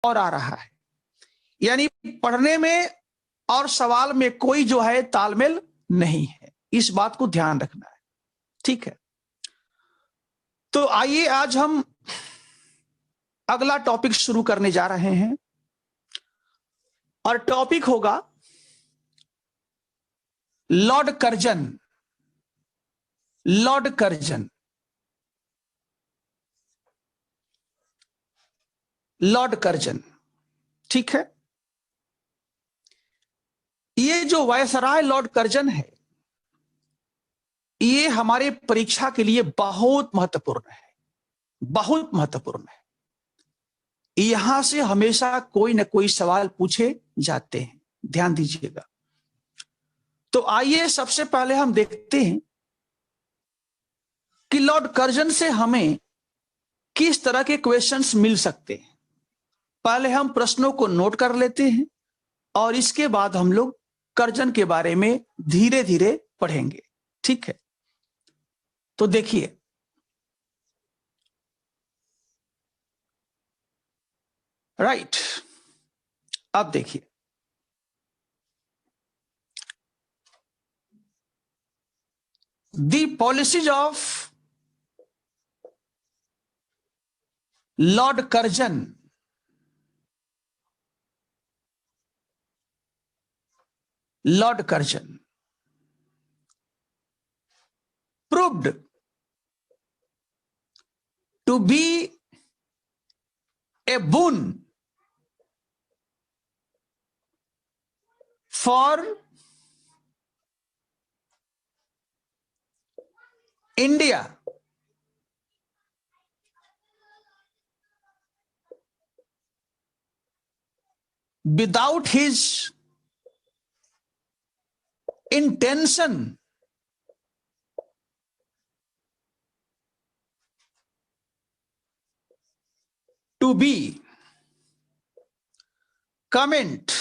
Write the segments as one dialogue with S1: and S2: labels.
S1: और आ रहा है, यानी पढ़ने में और सवाल में कोई जो है तालमेल नहीं है। इस बात को ध्यान रखना है, ठीक है। तो आइए आज हम अगला टॉपिक शुरू करने जा रहे हैं और टॉपिक होगा Lord Curzon. Lord Curzon, Lord Curzon, ठीक है। ये जो वायसराय लॉर्ड कर्जन है, ये हमारे परीक्षा के लिए बहुत महत्वपूर्ण है, बहुत महत्वपूर्ण है। यहां से हमेशा कोई ना कोई सवाल पूछे जाते हैं, ध्यान दीजिएगा। तो आइए सबसे पहले हम देखते हैं कि लॉर्ड कर्जन से हमें किस तरह के क्वेश्चंस मिल सकते हैं। पहले हम प्रश्नों को नोट कर लेते हैं और इसके बाद हम लोग कर्जन के बारे में धीरे धीरे पढ़ेंगे, ठीक है। तो देखिए, राइट, अब देखिए, the policies of Lord Curzon Lord Curzon proved to be a boon for India without his intention to be comment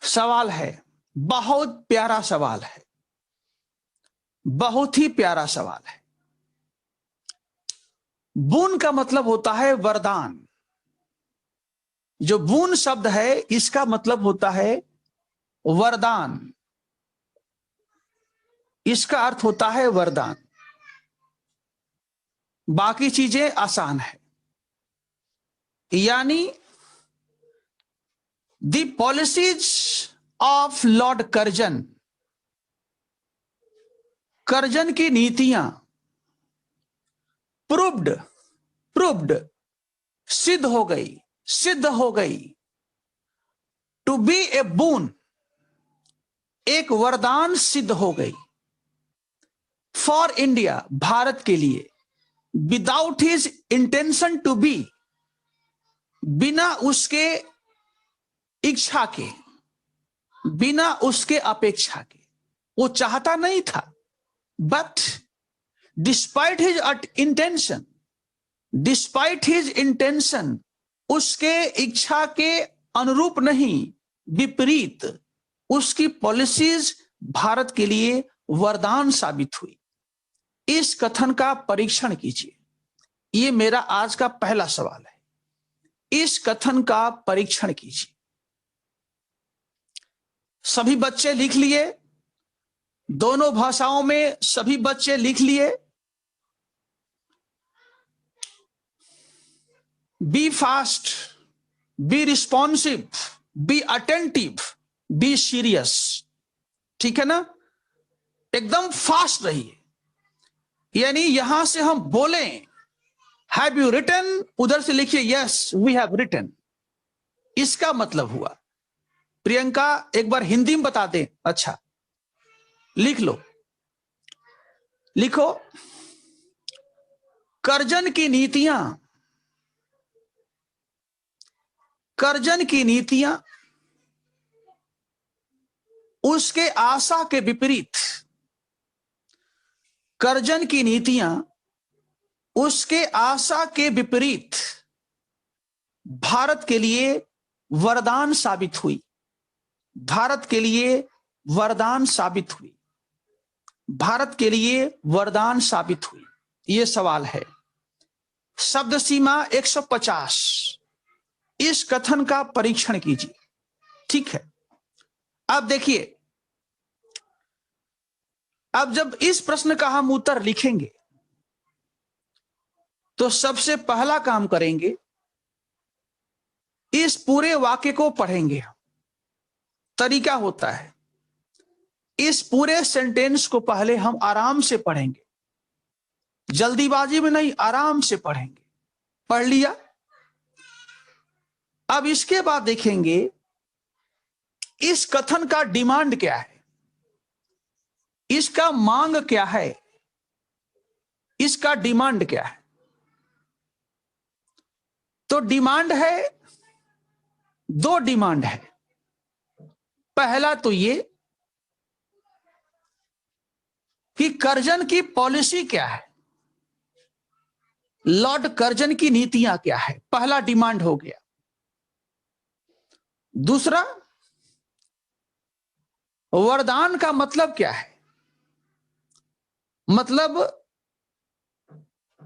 S1: सवाल है, बहुत प्यारा सवाल है, बहुत ही प्यारा सवाल है। बून का मतलब होता है वरदान। जो बून शब्द है इसका मतलब होता है वरदान, इसका अर्थ होता है वरदान। बाकी चीजें आसान है, यानी the policies of Lord Curzon, Curzon की नीतियां प्रूव्ड सिद्ध हो गई टू बी ए बून, एक वरदान सिद्ध हो गई फॉर इंडिया, भारत के लिए, without his intention to be, बिना उसके इच्छा के, बिना उसके अपेक्षा के, वो चाहता नहीं था, but despite his intention, despite his intention, उसके इच्छा के अनुरूप नहीं, विपरीत उसकी पॉलिसीज भारत के लिए वरदान साबित हुई। इस कथन का परीक्षण कीजिए। ये मेरा आज का पहला सवाल है, इस कथन का परीक्षण कीजिए। सभी बच्चे लिख लिए, दोनों भाषाओं में सभी बच्चे लिख लिए। Be fast, be responsive, be attentive, be serious, ठीक है ना। एकदम फास्ट रहिए, यानी यहां से हम बोले हैव यू रिटन, उधर से लिखिए यस वी हैव रिटन। इसका मतलब हुआ, प्रियंका एक बार हिंदी में बता दे। अच्छा लिख लो, लिखो, कर्जन की नीतियां, कर्जन की नीतियां उसके आशा के विपरीत, कर्जन की नीतियां उसके आशा के विपरीत भारत के लिए वरदान साबित हुई, भारत के लिए वरदान साबित हुई, भारत के लिए वरदान साबित हुई। ये सवाल है। शब्द सीमा 150, इस कथन का परीक्षण कीजिए। ठीक है, अब देखिए, अब जब इस प्रश्न का हम उत्तर लिखेंगे तो सबसे पहला काम करेंगे, इस पूरे वाक्य को पढ़ेंगे। तरीका होता है, इस पूरे सेंटेंस को पहले हम आराम से पढ़ेंगे, जल्दीबाजी में नहीं, आराम से पढ़ेंगे। पढ़ लिया? अब इसके बाद देखेंगे इस कथन का डिमांड क्या है, इसका मांग क्या है, इसका डिमांड क्या है। तो डिमांड है, दो डिमांड है। पहला तो ये कि कर्जन की पॉलिसी क्या है, लॉर्ड कर्जन की नीतियां क्या है, पहला डिमांड हो गया। दूसरा, वरदान का मतलब क्या है, मतलब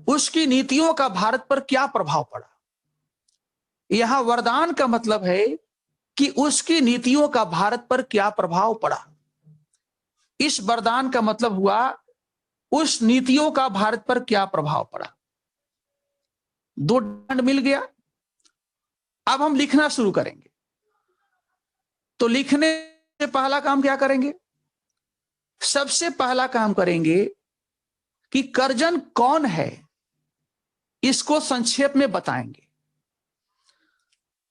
S1: उसकी नीतियों का भारत पर क्या प्रभाव पड़ा। यहां वरदान का मतलब है कि उसकी नीतियों का भारत पर क्या प्रभाव पड़ा। इस वरदान का मतलब हुआ उस नीतियों का भारत पर क्या प्रभाव पड़ा। दो डिमांड मिल गया। अब हम लिखना शुरू करेंगे। तो लिखने से पहला काम क्या करेंगे, सबसे पहला काम करेंगे कि कर्जन कौन है, इसको संक्षेप में बताएंगे।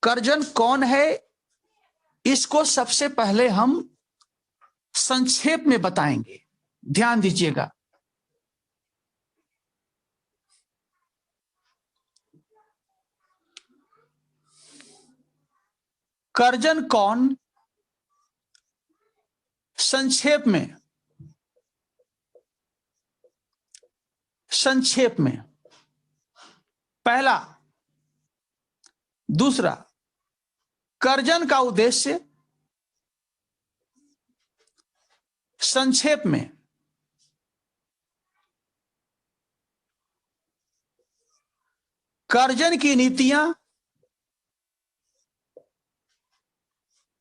S1: कर्जन कौन है, इसको सबसे पहले हम संक्षेप में बताएंगे। ध्यान दीजिएगा, कर्जन कौन, संक्षेप में, संक्षेप में पहला। दूसरा, कर्जन का उद्देश्य, संक्षेप में। कर्जन की नीतियां,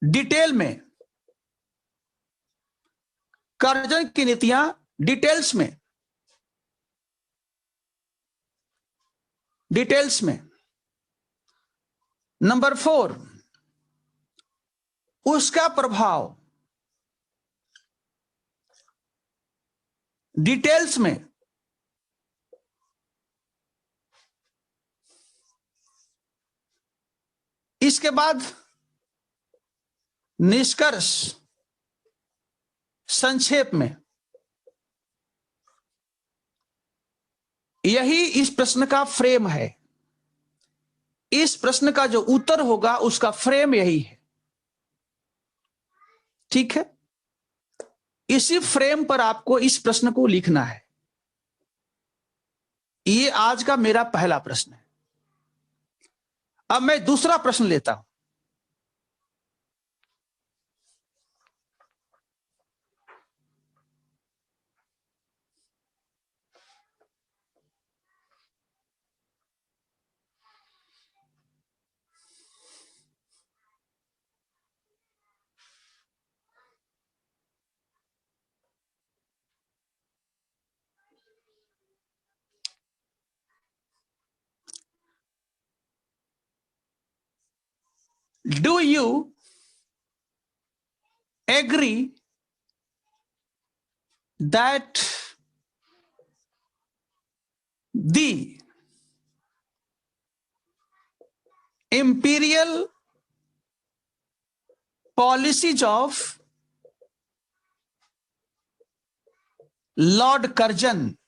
S1: डिटेल में। कर्जन की नीतियां डिटेल्स में, डिटेल्स में। नंबर 4, उसका प्रभाव, डिटेल्स में। इसके बाद निष्कर्ष, संक्षेप में। यही इस प्रश्न का फ्रेम है। इस प्रश्न का जो उत्तर होगा उसका फ्रेम यही है। ठीक है, इसी फ्रेम पर आपको इस प्रश्न को लिखना है। ये आज का मेरा पहला प्रश्न है। अब मैं दूसरा प्रश्न लेता हूं। Do you agree that the imperial policies of Lord Curzon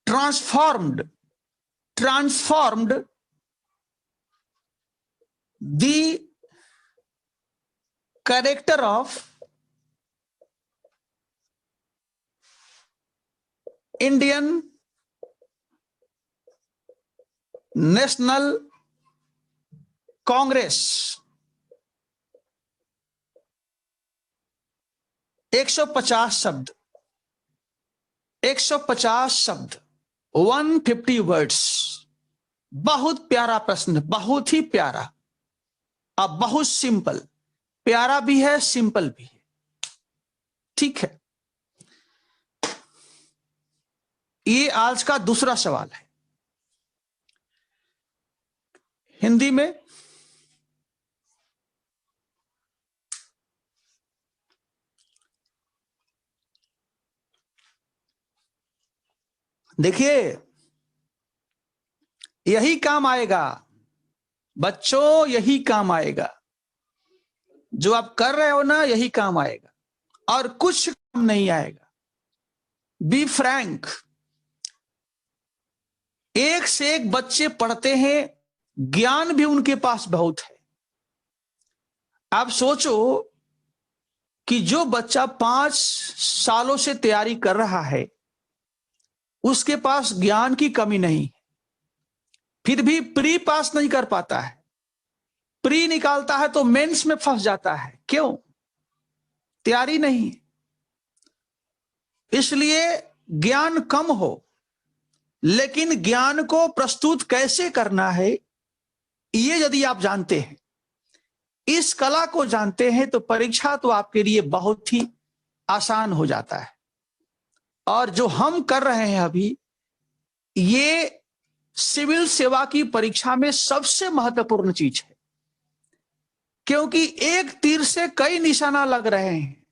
S1: transformed the character of Indian National Congress. 150 शब्द, 150 शब्द, 150 वर्ड्स। बहुत प्यारा प्रश्न, बहुत ही प्यारा, अब बहुत सिंपल, प्यारा भी है सिंपल भी है। ठीक है, ये आज का दूसरा सवाल है हिंदी में। देखिए, यही काम आएगा बच्चों, यही काम आएगा जो आप कर रहे हो ना, यही काम आएगा और कुछ काम नहीं आएगा। बी फ्रैंक, एक से एक बच्चे पढ़ते हैं, ज्ञान भी उनके पास बहुत है। आप सोचो कि जो बच्चा 5 सालों से तैयारी कर रहा है, उसके पास ज्ञान की कमी नहीं, फिर भी प्री पास नहीं कर पाता है, प्री निकालता है तो मेंस में फंस जाता है। क्यों? तैयारी नहीं। इसलिए ज्ञान कम हो, लेकिन ज्ञान को प्रस्तुत कैसे करना है ये यदि आप जानते हैं, इस कला को जानते हैं, तो परीक्षा तो आपके लिए बहुत ही आसान हो जाता है। और जो हम कर रहे हैं अभी, ये सिविल सेवा की परीक्षा में सबसे महत्वपूर्ण चीज है, क्योंकि एक तीर से कई निशाना लग रहे हैं,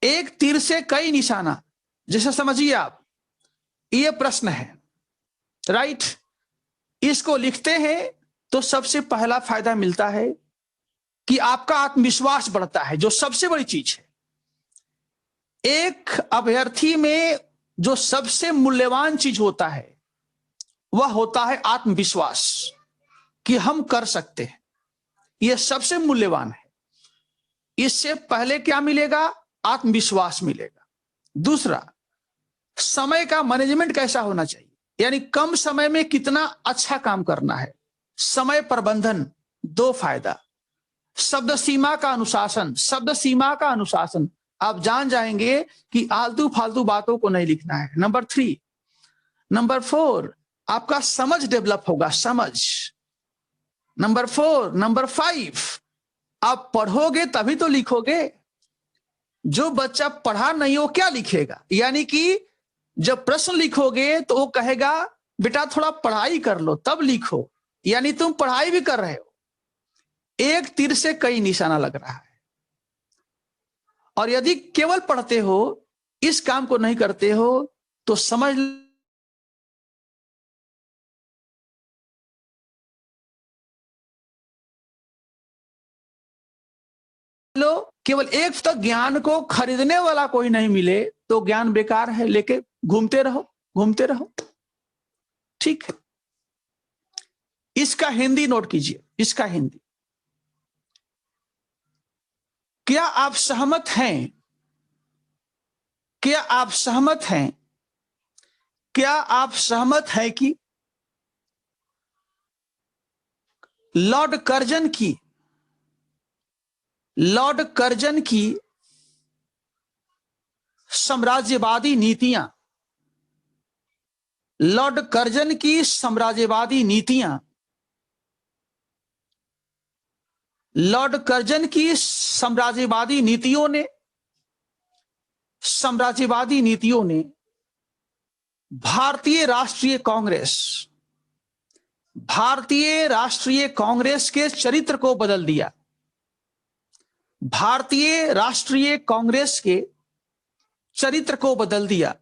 S1: एक तीर से कई निशाना। जैसे समझिए आप, ये प्रश्न है, राइट, इसको लिखते हैं तो सबसे पहला फायदा मिलता है कि आपका आत्मविश्वास बढ़ता है, जो सबसे बड़ी चीज है। एक अभ्यर्थी में जो सबसे मूल्यवान चीज होता है वह होता है आत्मविश्वास, कि हम कर सकते हैं। यह सबसे मूल्यवान है। इससे पहले क्या मिलेगा? आत्मविश्वास मिलेगा। दूसरा, समय का मैनेजमेंट कैसा होना चाहिए, यानी कम समय में कितना अच्छा काम करना है, समय प्रबंधन। 2 फायदा, शब्द सीमा का अनुशासन, शब्द सीमा का अनुशासन। आप जान जाएंगे कि आलतू फालतू बातों को नहीं लिखना है। नंबर 3, नंबर 4, आपका समझ डेवलप होगा, समझ। नंबर 4, नंबर 5, आप पढ़ोगे तभी तो लिखोगे। जो बच्चा पढ़ा नहीं हो क्या लिखेगा? यानी कि जब प्रश्न लिखोगे तो वो कहेगा बेटा थोड़ा पढ़ाई कर लो तब लिखो, यानी तुम पढ़ाई भी कर रहे हो। एक तीर से कई निशाना लग रहा है। और यदि केवल पढ़ते हो, इस काम को नहीं करते हो, तो समझ लो केवल एक तक ज्ञान को खरीदने वाला कोई नहीं मिले तो ज्ञान बेकार है, लेके घूमते रहो, घूमते रहो। ठीक है, इसका हिंदी नोट कीजिए, इसका हिंदी। क्या आप सहमत हैं? क्या आप सहमत हैं? क्या आप सहमत हैं कि लॉर्ड कर्जन की साम्राज्यवादी नीतियां, लॉर्ड कर्जन की साम्राज्यवादी नीतियां, लॉर्ड कर्जन की साम्राज्यवादी नीतियों ने भारतीय राष्ट्रीय कांग्रेस के चरित्र को बदल दिया। भारतीय राष्ट्रीय कांग्रेस के चरित्र को बदल दिया,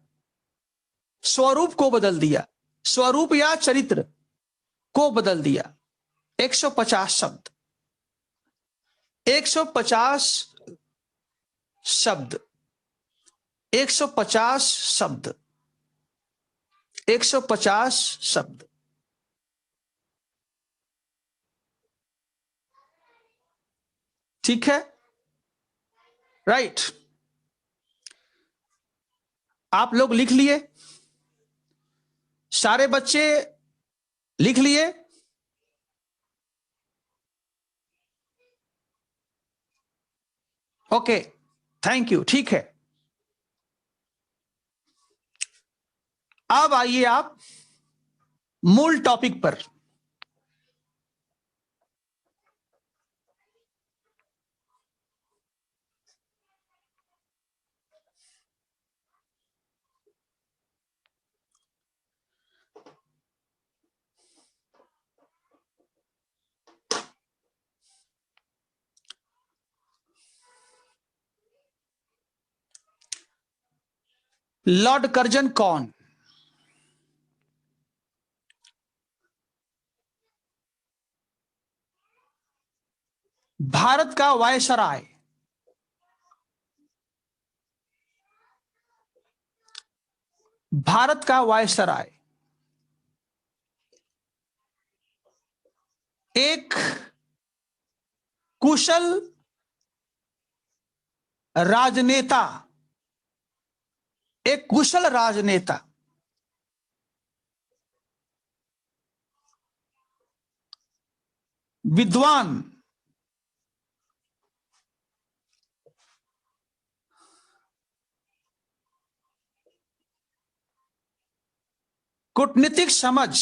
S1: स्वरूप को बदल दिया, स्वरूप या चरित्र को बदल दिया। 150 शब्द, 150 शब्द, 150 शब्द, 150 शब्द। ठीक है, राइट। आप लोग लिख लिए? सारे बच्चे लिख लिए? ओके, थैंक यू, ठीक है। अब आइए आप मूल टॉपिक पर। लॉर्ड कर्जन कौन? भारत का वायसराय। भारत का वायसराय एक कुशल राजनेता, एक कुशल राजनेता, विद्वान, कूटनीतिक समझ,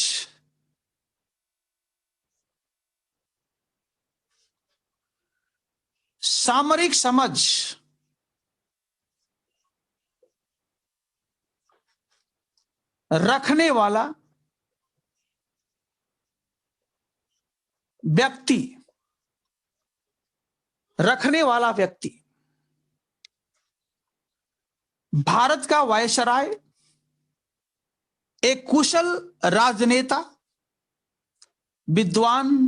S1: सामरिक समझ, रखने वाला व्यक्ति, रखने वाला व्यक्ति। भारत का वायसराय एक कुशल राजनेता, विद्वान,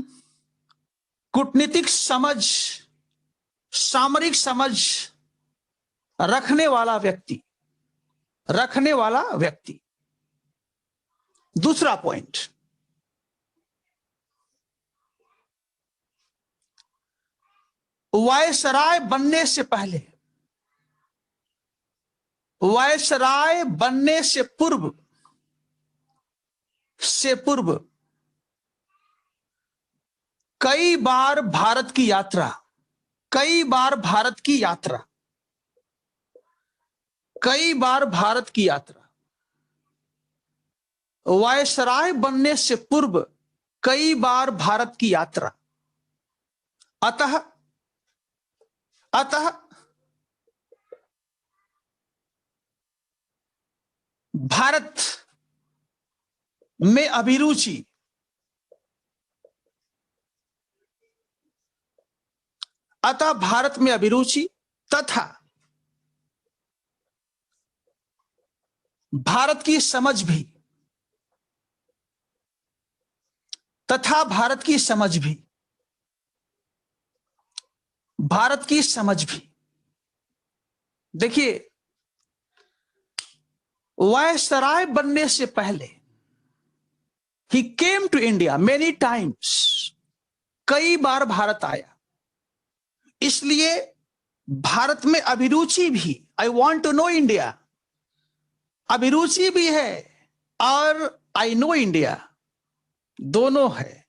S1: कूटनीतिक समझ, सामरिक समझ रखने वाला व्यक्ति, रखने वाला व्यक्ति। दूसरा पॉइंट, वायसराय बनने से पहले, वायसराय बनने से पूर्व, कई बार भारत की यात्रा, कई बार भारत की यात्रा, कई बार भारत की यात्रा, वायसराय बनने से पूर्व कई बार भारत की यात्रा। अतः अतः भारत में अभिरुचि, अतः भारत में अभिरुचि तथा भारत की समझ भी, तथा भारत की समझ भी, भारत की समझ भी। देखिए, वायसराय बनने से पहले ही came to India many times, कई बार भारत आया, इसलिए भारत में अभिरुचि भी, I want to know India, अभिरुचि भी है और आई नो इंडिया, दोनों है।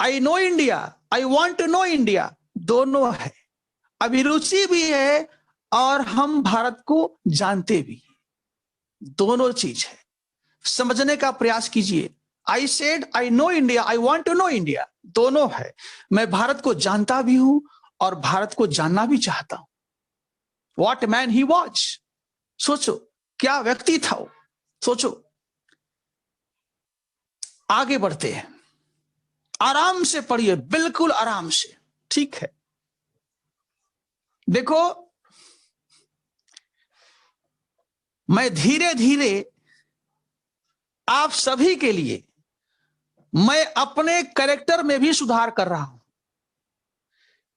S1: I know India, I want to know India, दोनों है। अभिरुचि भी है और हम भारत को जानते भी, दोनों चीज है। समझने का प्रयास कीजिए। I said I know India, I want to know India, दोनों है। मैं भारत को जानता भी हूं और भारत को जानना भी चाहता हूं। वॉट मैन ही वॉज, सोचो क्या व्यक्ति था वो, सोचो। आगे बढ़ते हैं, आराम से पढ़िए, बिल्कुल आराम से, ठीक है। देखो, मैं धीरे धीरे आप सभी के लिए, मैं अपने कैरेक्टर में भी सुधार कर रहा हूं।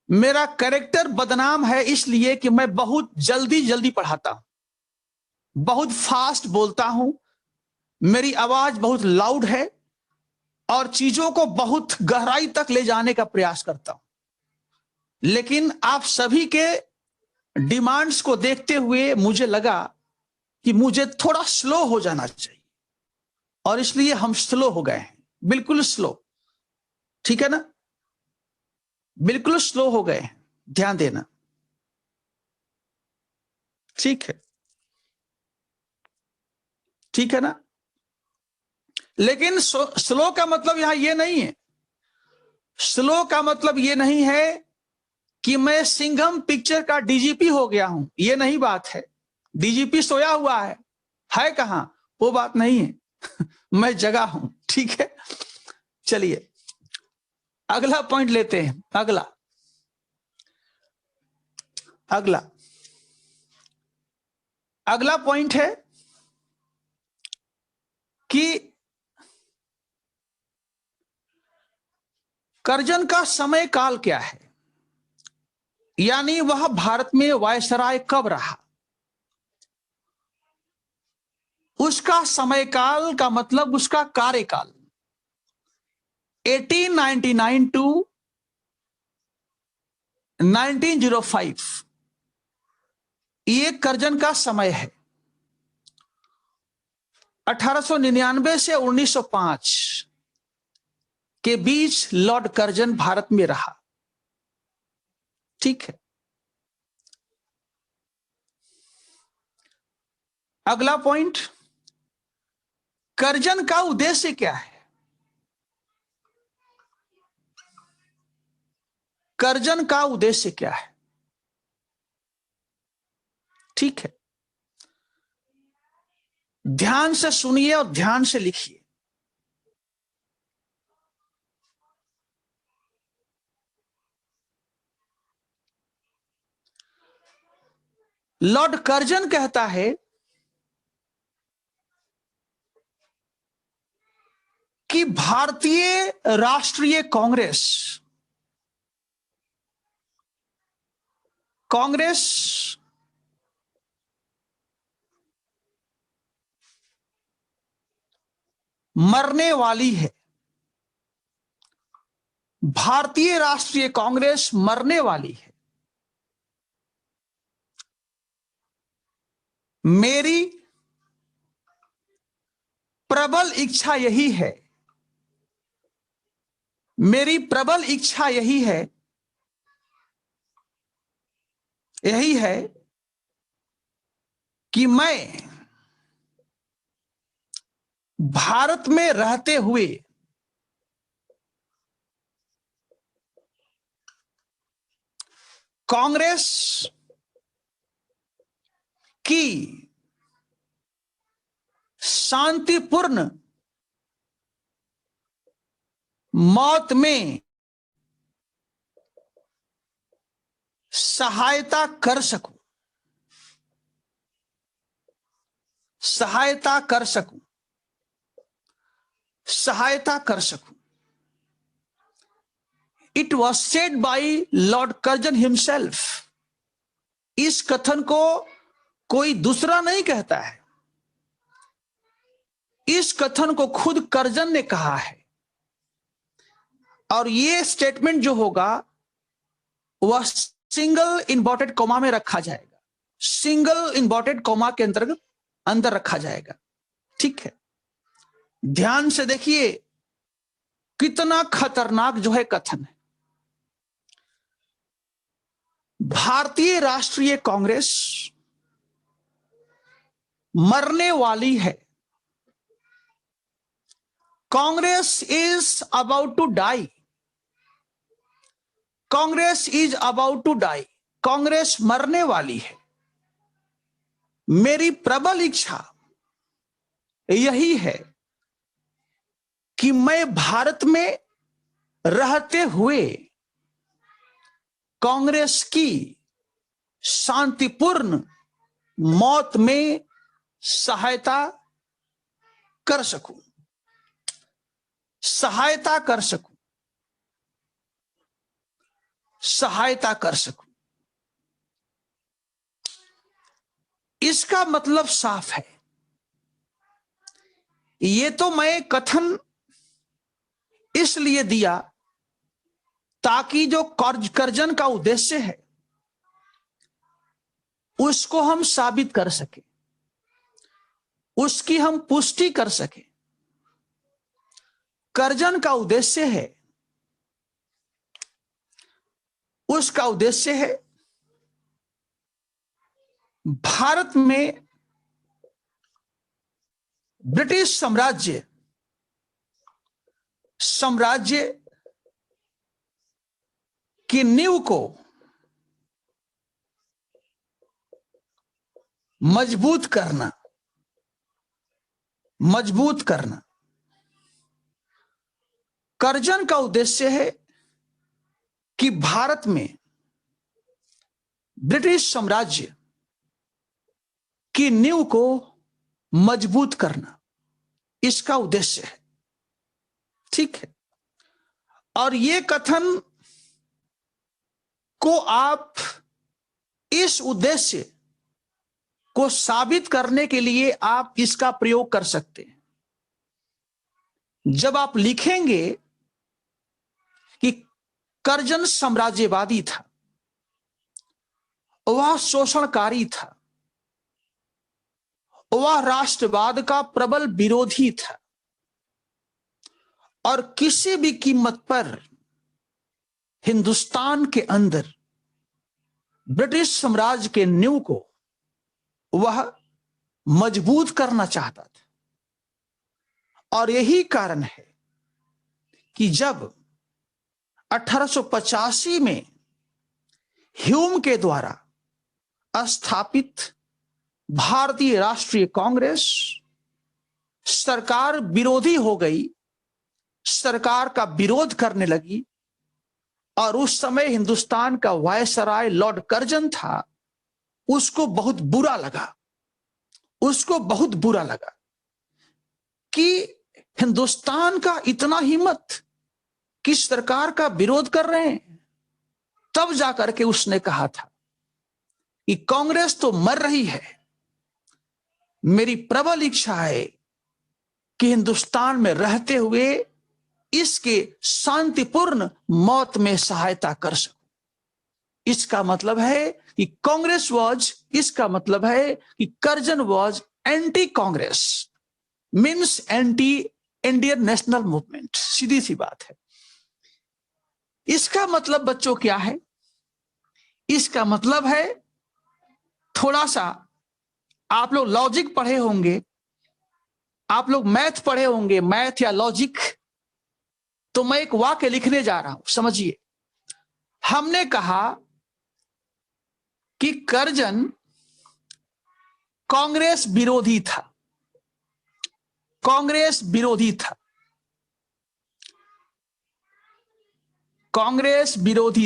S1: मेरा कैरेक्टर बदनाम है इसलिए कि मैं बहुत जल्दी जल्दी पढ़ाता हूं, बहुत फास्ट बोलता हूं, मेरी आवाज बहुत लाउड है और चीजों को बहुत गहराई तक ले जाने का प्रयास करता हूं। लेकिन आप सभी के डिमांड्स को देखते हुए मुझे लगा कि मुझे थोड़ा स्लो हो जाना चाहिए और इसलिए हम स्लो हो गए हैं, बिल्कुल स्लो, ठीक है ना, बिल्कुल स्लो हो गए, ध्यान देना। ठीक है, ठीक है ना। लेकिन स्लो का मतलब यहां ये नहीं है, स्लो का मतलब ये नहीं है कि मैं सिंघम पिक्चर का डीजीपी हो गया हूं, ये नहीं बात है। डीजीपी सोया हुआ है कहां, वो बात नहीं है। मैं जगा हूं, ठीक है। चलिए अगला पॉइंट लेते हैं। अगला अगला अगला पॉइंट है कि कर्जन का समय काल क्या है, यानी वह भारत में वायसराय कब रहा। उसका समय काल का मतलब उसका कार्यकाल 1899 टू 1905, ये कर्जन का समय है। 1899 से 1905 के बीच लॉर्ड कर्जन भारत में रहा, ठीक है। अगला पॉइंट, कर्जन का उद्देश्य क्या है। कर्जन का उद्देश्य क्या है, ठीक है। ध्यान से सुनिए और ध्यान से लिखिए। लॉर्ड कर्जन कहता है कि भारतीय राष्ट्रीय कांग्रेस मरने वाली है। भारतीय राष्ट्रीय कांग्रेस मरने वाली है। मेरी प्रबल इच्छा यही है, मेरी प्रबल इच्छा यही है कि मैं भारत में रहते हुए कांग्रेस की शांतिपूर्ण मौत में सहायता कर सकूं, सहायता कर सकूं, सहायता कर सकूं। It was said by Lord Curzon himself. इस कथन को कोई दूसरा नहीं कहता है, इस कथन को खुद कर्जन ने कहा है। और ये स्टेटमेंट जो होगा वह सिंगल इन्वर्टेड कॉमा में रखा जाएगा, सिंगल इन्वर्टेड कॉमा के अंतर्गत अंदर रखा जाएगा, ठीक है। ध्यान से देखिए कितना खतरनाक जो है कथन है। भारतीय राष्ट्रीय कांग्रेस मरने वाली है। Congress is about to die, Congress is about to die, Congress मरने वाली है। मेरी प्रबल इच्छा यही है कि मैं भारत में रहते हुए कांग्रेस की शांतिपूर्ण मौत में सहायता कर सकूं, सहायता कर सकूं, सहायता कर सकूं। इसका मतलब साफ है। ये तो मैं कथन इसलिए दिया ताकि जो कर्जन का उद्देश्य है उसको हम साबित कर सके, उसकी हम पुष्टि कर सके। कर्जन का उद्देश्य है, उसका उद्देश्य है भारत में ब्रिटिश साम्राज्य की नींव को मजबूत करना कर्जन का उद्देश्य है कि भारत में ब्रिटिश साम्राज्य की नींव को मजबूत करना इसका उद्देश्य है। ठीक है। और ये कथन को आप इस उद्देश्य को साबित करने के लिए आप इसका प्रयोग कर सकते हैं। जब आप लिखेंगे कि कर्जन साम्राज्यवादी था, वह शोषणकारी था, वह राष्ट्रवाद का प्रबल विरोधी था और किसी भी कीमत पर हिंदुस्तान के अंदर ब्रिटिश साम्राज्य के नींव को वह मजबूत करना चाहता था। और यही कारण है कि जब 1885 में ह्यूम के द्वारा स्थापित भारतीय राष्ट्रीय कांग्रेस सरकार विरोधी हो गई, सरकार का विरोध करने लगी, और उस समय हिंदुस्तान का वायसराय लॉर्ड कर्जन था, उसको बहुत बुरा लगा कि हिंदुस्तान का इतना हिम्मत कि सरकार का विरोध कर रहे हैं। तब जाकर के उसने कहा था कि कांग्रेस तो मर रही है, मेरी प्रबल इच्छा है कि हिंदुस्तान में रहते हुए इसके शांतिपूर्ण मौत में सहायता कर सकूं। इसका मतलब है कि इसका मतलब है कि Curzon was anti Congress, means anti Indian national movement. सीधी सी बात है। इसका मतलब बच्चों क्या है? इसका मतलब है, थोड़ा सा आप लोग लॉजिक पढ़े होंगे, आप लोग मैथ पढ़े होंगे, मैथ या लॉजिक। तो मैं एक वाक्य लिखने जा रहा हूं, समझिए। हमने कहा कि कर्जन कांग्रेस विरोधी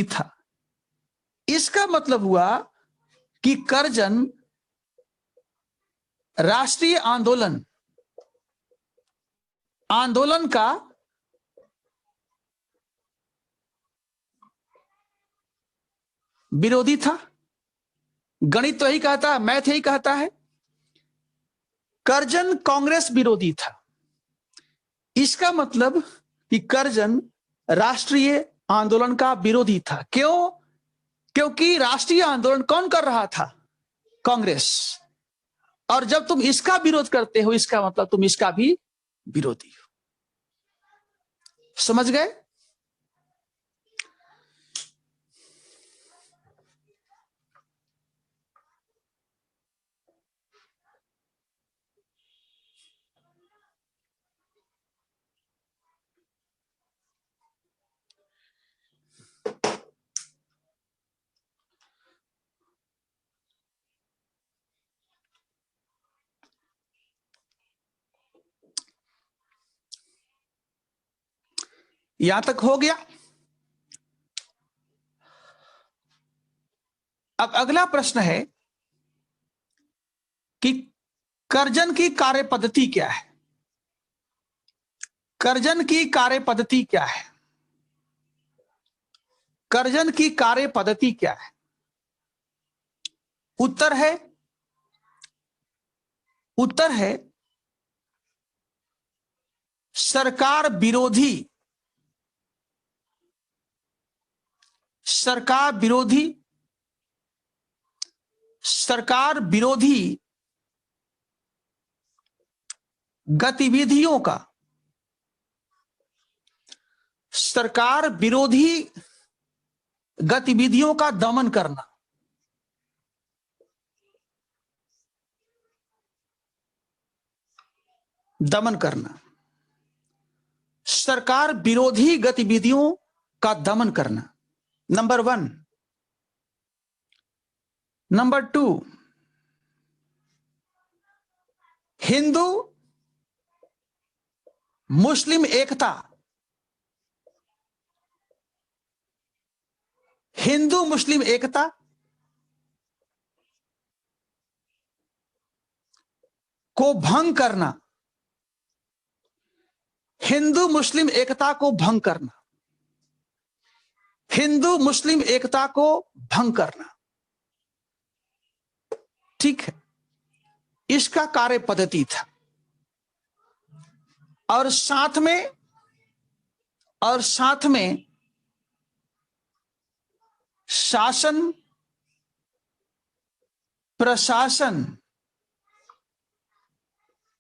S1: था। इसका मतलब हुआ कि कर्जन राष्ट्रीय आंदोलन का विरोधी था। गणित तो यही कहता है, मैथ यही कहता है। कर्जन कांग्रेस विरोधी था, इसका मतलब कि कर्जन राष्ट्रीय आंदोलन का विरोधी था। क्यों? क्योंकि राष्ट्रीय आंदोलन कौन कर रहा था? कांग्रेस। और जब तुम इसका विरोध करते हो, इसका मतलब तुम इसका भी विरोधी हो। समझ गए? यहां तक हो गया। अब अगला प्रश्न है कि कर्जन की कार्यपद्धति क्या है? कर्जन की कार्यपद्धति क्या है? कर्जन की कार्यपद्धति क्या है? उत्तर है सरकार विरोधी गतिविधियों का दमन करना। दमन करना, सरकार विरोधी गतिविधियों का दमन करना, नंबर 1। नंबर 2, हिंदू मुस्लिम एकता, हिंदू मुस्लिम एकता को भंग करना, हिंदू मुस्लिम एकता को भंग करना, हिंदू मुस्लिम एकता को भंग करना। ठीक है, इसका कार्य पद्धति था। और साथ में शासन, प्रशासन,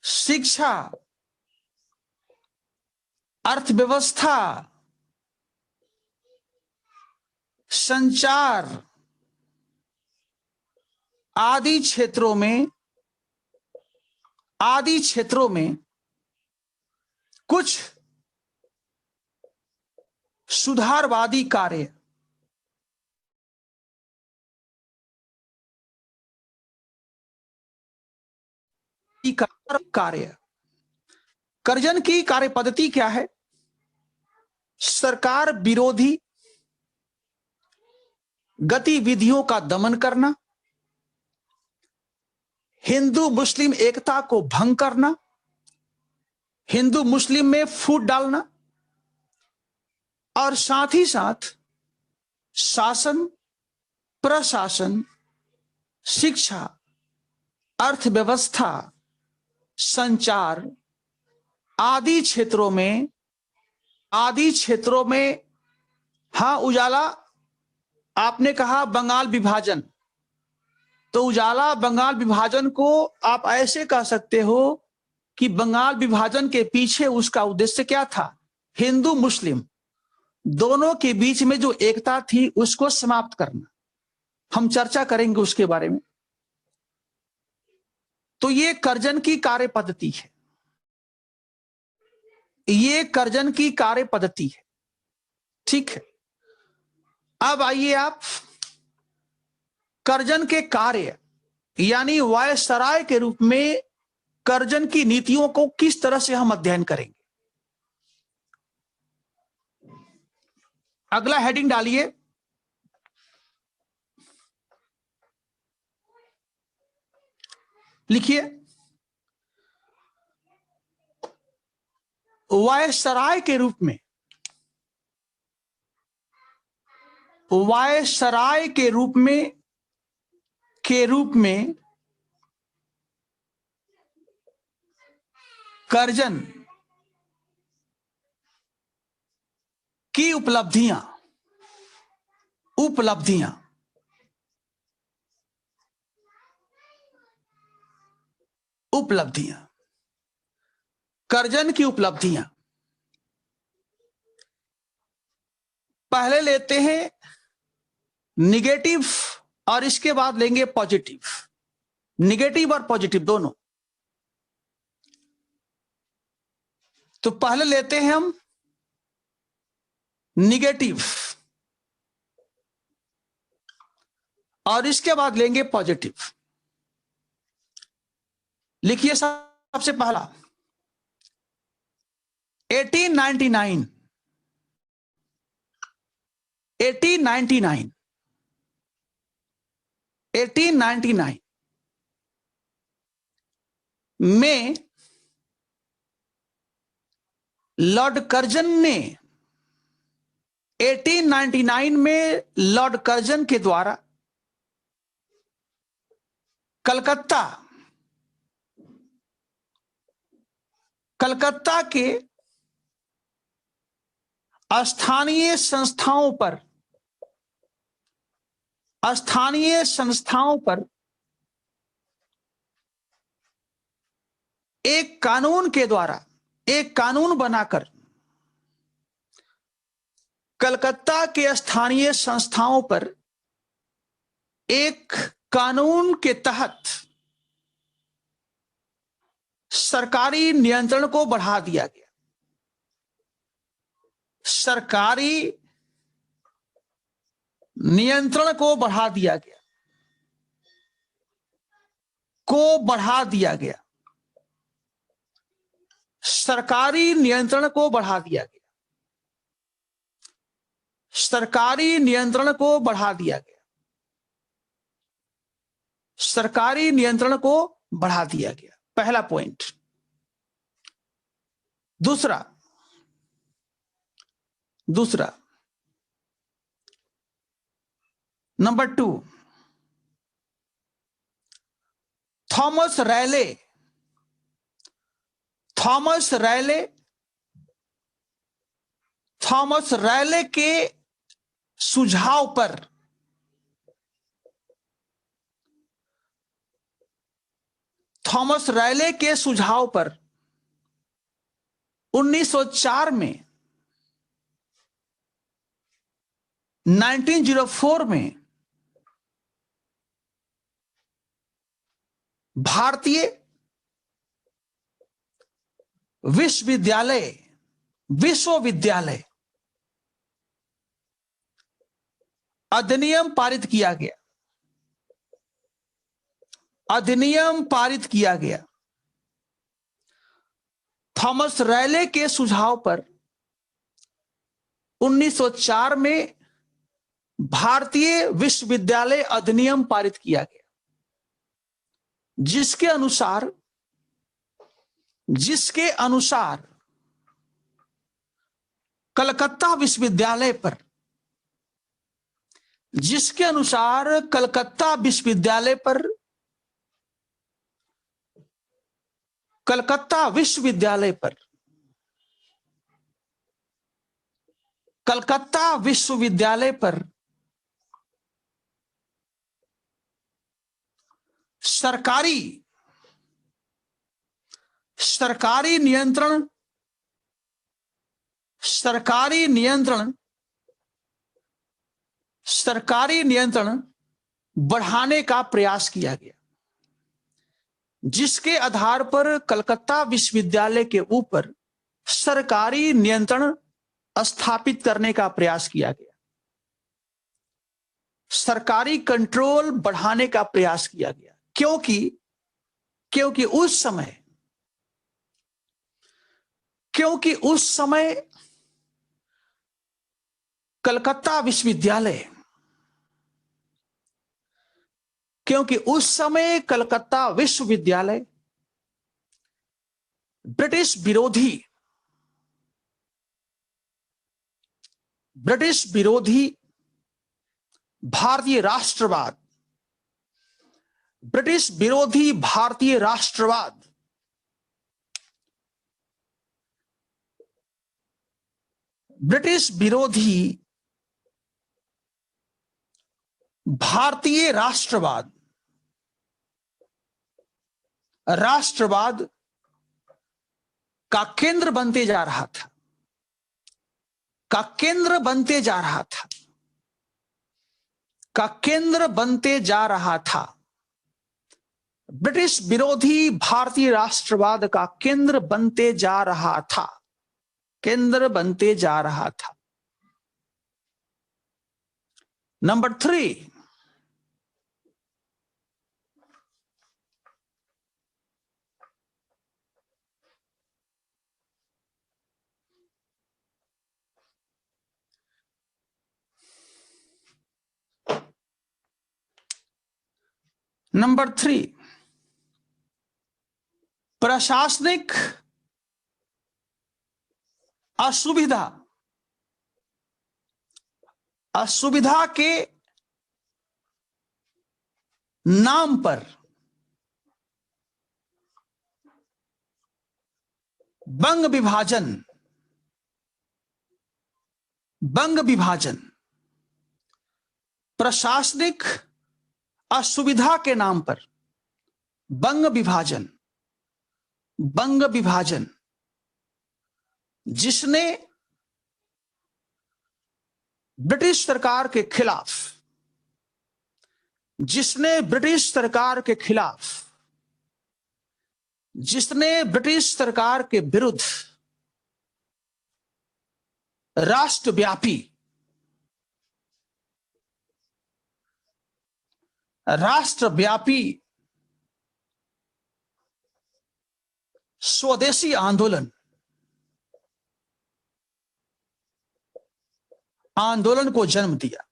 S1: शिक्षा, अर्थव्यवस्था, संचार आदि क्षेत्रों में कुछ सुधारवादी कार्य। कर्जन की कार्य पद्धति क्या है? सरकार विरोधी गतिविधियों का दमन करना, हिंदू मुस्लिम एकता को भंग करना, हिंदू मुस्लिम में फूट डालना, और साथ ही साथ शासन, प्रशासन, शिक्षा, अर्थव्यवस्था, संचार आदि क्षेत्रों में हां, उजाला आपने कहा बंगाल विभाजन, तो उजाला बंगाल विभाजन को आप ऐसे कह सकते हो कि बंगाल विभाजन के पीछे उसका उद्देश्य क्या था? हिंदू मुस्लिम दोनों के बीच में जो एकता थी उसको समाप्त करना। हम चर्चा करेंगे उसके बारे में। तो ये कर्जन की कार्य पद्धति है, ये कर्जन की कार्य पद्धति है। ठीक है, अब आइए आप कर्जन के कार्य यानी वायसराय के रूप में कर्जन की नीतियों को किस तरह से हम अध्ययन करेंगे। अगला हेडिंग डालिए, लिखिए वायसराय के रूप में, वायसराय के रूप में कर्जन की उपलब्धियां कर्जन की उपलब्धियां पहले लेते हैं निगेटिव और इसके बाद लेंगे पॉजिटिव। निगेटिव और पॉजिटिव दोनों। तो पहले लेते हैं हम निगेटिव और इसके बाद लेंगे पॉजिटिव। लिखिए सबसे पहला 1899 में लॉर्ड कर्जन ने 1899 में लॉर्ड कर्जन के द्वारा कलकत्ता के स्थानीय संस्थाओं पर एक कानून बनाकर कलकत्ता के स्थानीय संस्थाओं पर एक कानून के तहत सरकारी नियंत्रण को बढ़ा दिया गया। सरकारी नियंत्रण को बढ़ा दिया गया, को बढ़ा दिया गया। सरकारी नियंत्रण को बढ़ा दिया गया। सरकारी नियंत्रण को बढ़ा दिया गया। सरकारी नियंत्रण को बढ़ा दिया गया, पहला पॉइंट। दूसरा नंबर 2, थॉमस रैले के सुझाव पर थॉमस रैले के सुझाव पर 1904 में 1904 में भारतीय विश्वविद्यालय अधिनियम पारित किया गया। अधिनियम पारित किया गया। थॉमस रैले के सुझाव पर 1904 में भारतीय विश्वविद्यालय अधिनियम पारित किया गया, जिसके अनुसार कलकत्ता विश्वविद्यालय पर सरकारी नियंत्रण बढ़ाने का प्रयास किया गया, जिसके आधार पर कलकत्ता विश्वविद्यालय के ऊपर सरकारी नियंत्रण स्थापित करने का प्रयास किया गया। सरकारी कंट्रोल बढ़ाने का प्रयास किया गया, क्योंकि उस समय कलकत्ता विश्वविद्यालय ब्रिटिश विरोधी भारतीय राष्ट्रवाद का केंद्र बनते जा रहा था। ब्रिटिश विरोधी भारतीय राष्ट्रवाद का केंद्र बनते जा रहा था। नंबर 3, प्रशासनिक असुविधा के नाम पर बंग विभाजन प्रशासनिक असुविधा के नाम पर बंग विभाजन जिसने ब्रिटिश सरकार के खिलाफ जिसने ब्रिटिश सरकार के विरुद्ध राष्ट्रव्यापी स्वदेशी आंदोलन को जन्म दिया।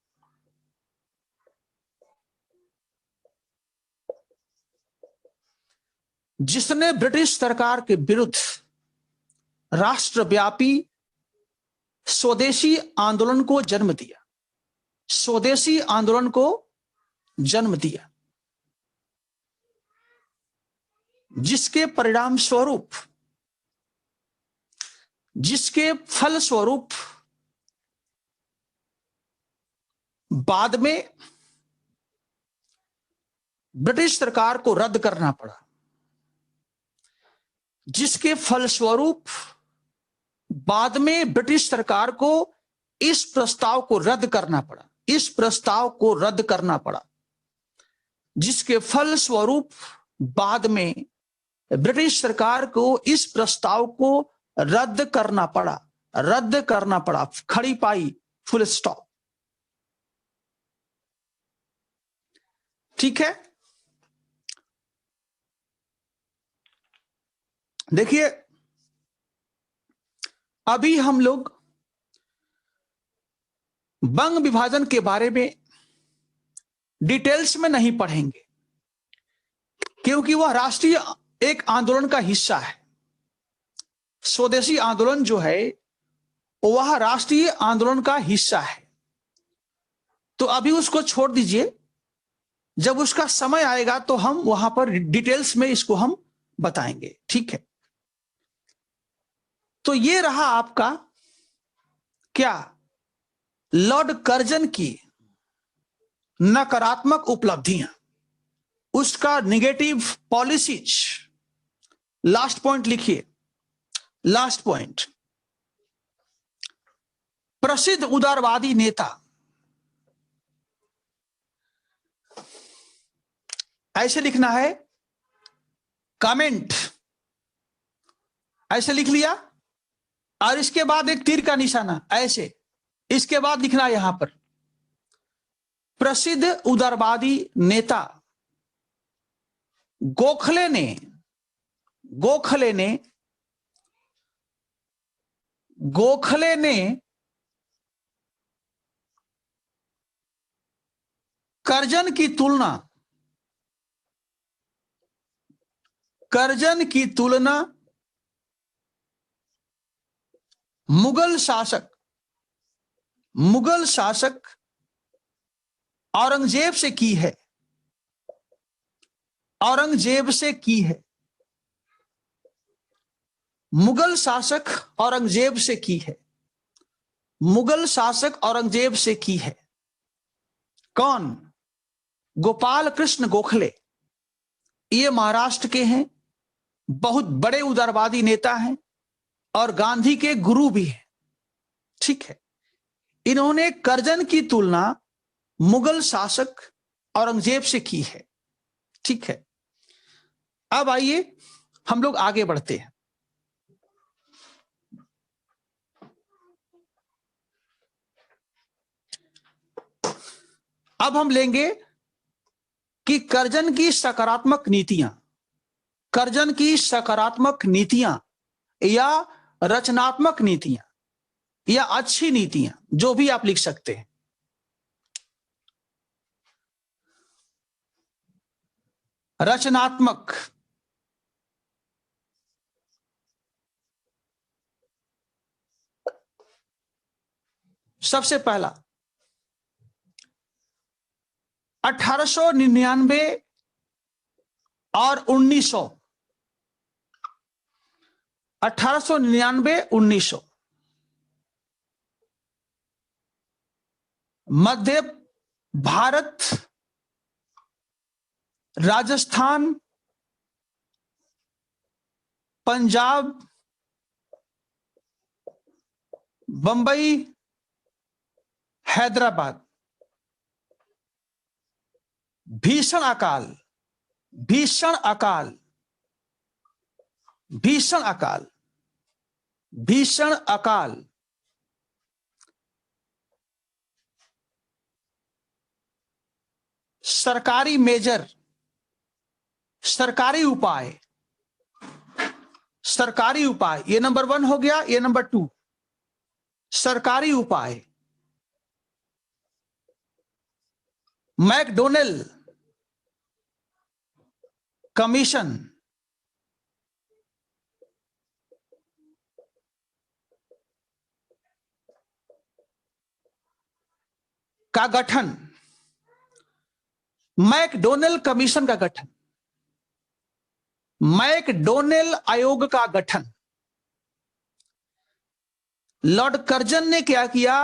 S1: जिसने ब्रिटिश सरकार के विरुद्ध राष्ट्रव्यापी स्वदेशी आंदोलन को जन्म दिया, स्वदेशी आंदोलन को जन्म दिया, जिसके परिणाम स्वरूप, जिसके फल स्वरूप बाद में ब्रिटिश सरकार को रद्द करना पड़ा, जिसके फलस्वरूप बाद में ब्रिटिश सरकार को इस प्रस्ताव को रद्द करना पड़ा, इस प्रस्ताव को रद्द करना पड़ा, जिसके फलस्वरूप बाद में ब्रिटिश सरकार को इस प्रस्ताव को रद्द करना पड़ा, खड़ी पाई, फुल स्टॉप। ठीक है, देखिए अभी हम लोग बंग विभाजन के बारे में डिटेल्स में नहीं पढ़ेंगे, क्योंकि वह राष्ट्रीय एक आंदोलन का हिस्सा है। स्वदेशी आंदोलन जो है वह राष्ट्रीय आंदोलन का हिस्सा है, तो अभी उसको छोड़ दीजिए। जब उसका समय आएगा तो हम वहां पर डिटेल्स में इसको हम बताएंगे। ठीक है, तो ये रहा आपका क्या, लॉर्ड कर्जन की नकारात्मक उपलब्धियां, उसका निगेटिव पॉलिसीज। लास्ट पॉइंट लिखिए, लास्ट पॉइंट, प्रसिद्ध उदारवादी नेता। ऐसे लिखना है, कमेंट ऐसे लिख लिया, और इसके बाद एक तीर का निशाना ऐसे, इसके बाद लिखना यहां पर, प्रसिद्ध उदारवादी नेता गोखले ने कर्जन की तुलना मुगल शासक औरंगजेब से की है, मुगल शासक औरंगजेब से की है। कौन? गोपाल कृष्ण गोखले। ये महाराष्ट्र के हैं, बहुत बड़े उदारवादी नेता हैं और गांधी के गुरु भी हैं। ठीक है, इन्होंने कर्जन की तुलना मुगल शासक औरंगजेब से की है। ठीक है, अब आइए हम लोग आगे बढ़ते हैं। अब हम लेंगे कि कर्जन की सकारात्मक नीतियां या रचनात्मक नीतियां या अच्छी नीतियां, जो भी आप लिख सकते हैं। रचनात्मक, सबसे पहला 1899 और 1900 मध्य भारत, राजस्थान, पंजाब, बंबई, हैदराबाद, भीषण अकाल भीषण अकाल, भीषण अकाल, सरकारी मेजर, सरकारी उपाय, सरकारी उपाय, ये नंबर 1 हो गया। ये नंबर 2 सरकारी उपाय, मैकडोनेल कमीशन, का गठन, मैकडोनेल कमीशन का गठन, मैकडोनेल आयोग का गठन। लॉर्ड कर्जन ने क्या किया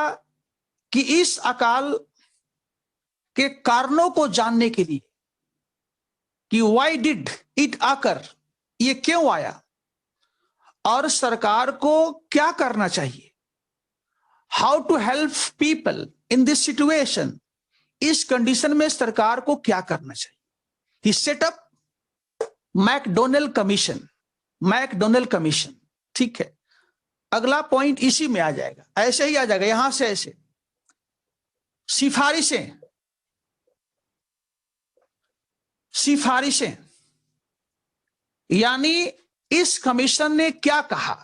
S1: कि इस अकाल के कारणों को जानने के लिए कि व्हाई डिड इट आकर, ये क्यों आया और सरकार को क्या करना चाहिए, how to help people in this situation, इस कंडीशन में सरकार को क्या करना चाहिए। ही set up MacDonnell commission, MacDonnell commission. ठीक है, अगला पॉइंट इसी में आ जाएगा, ऐसे ही आ जाएगा, यहां से ऐसे सिफारिशें, सिफारिशें, यानी इस कमीशन ने क्या कहा,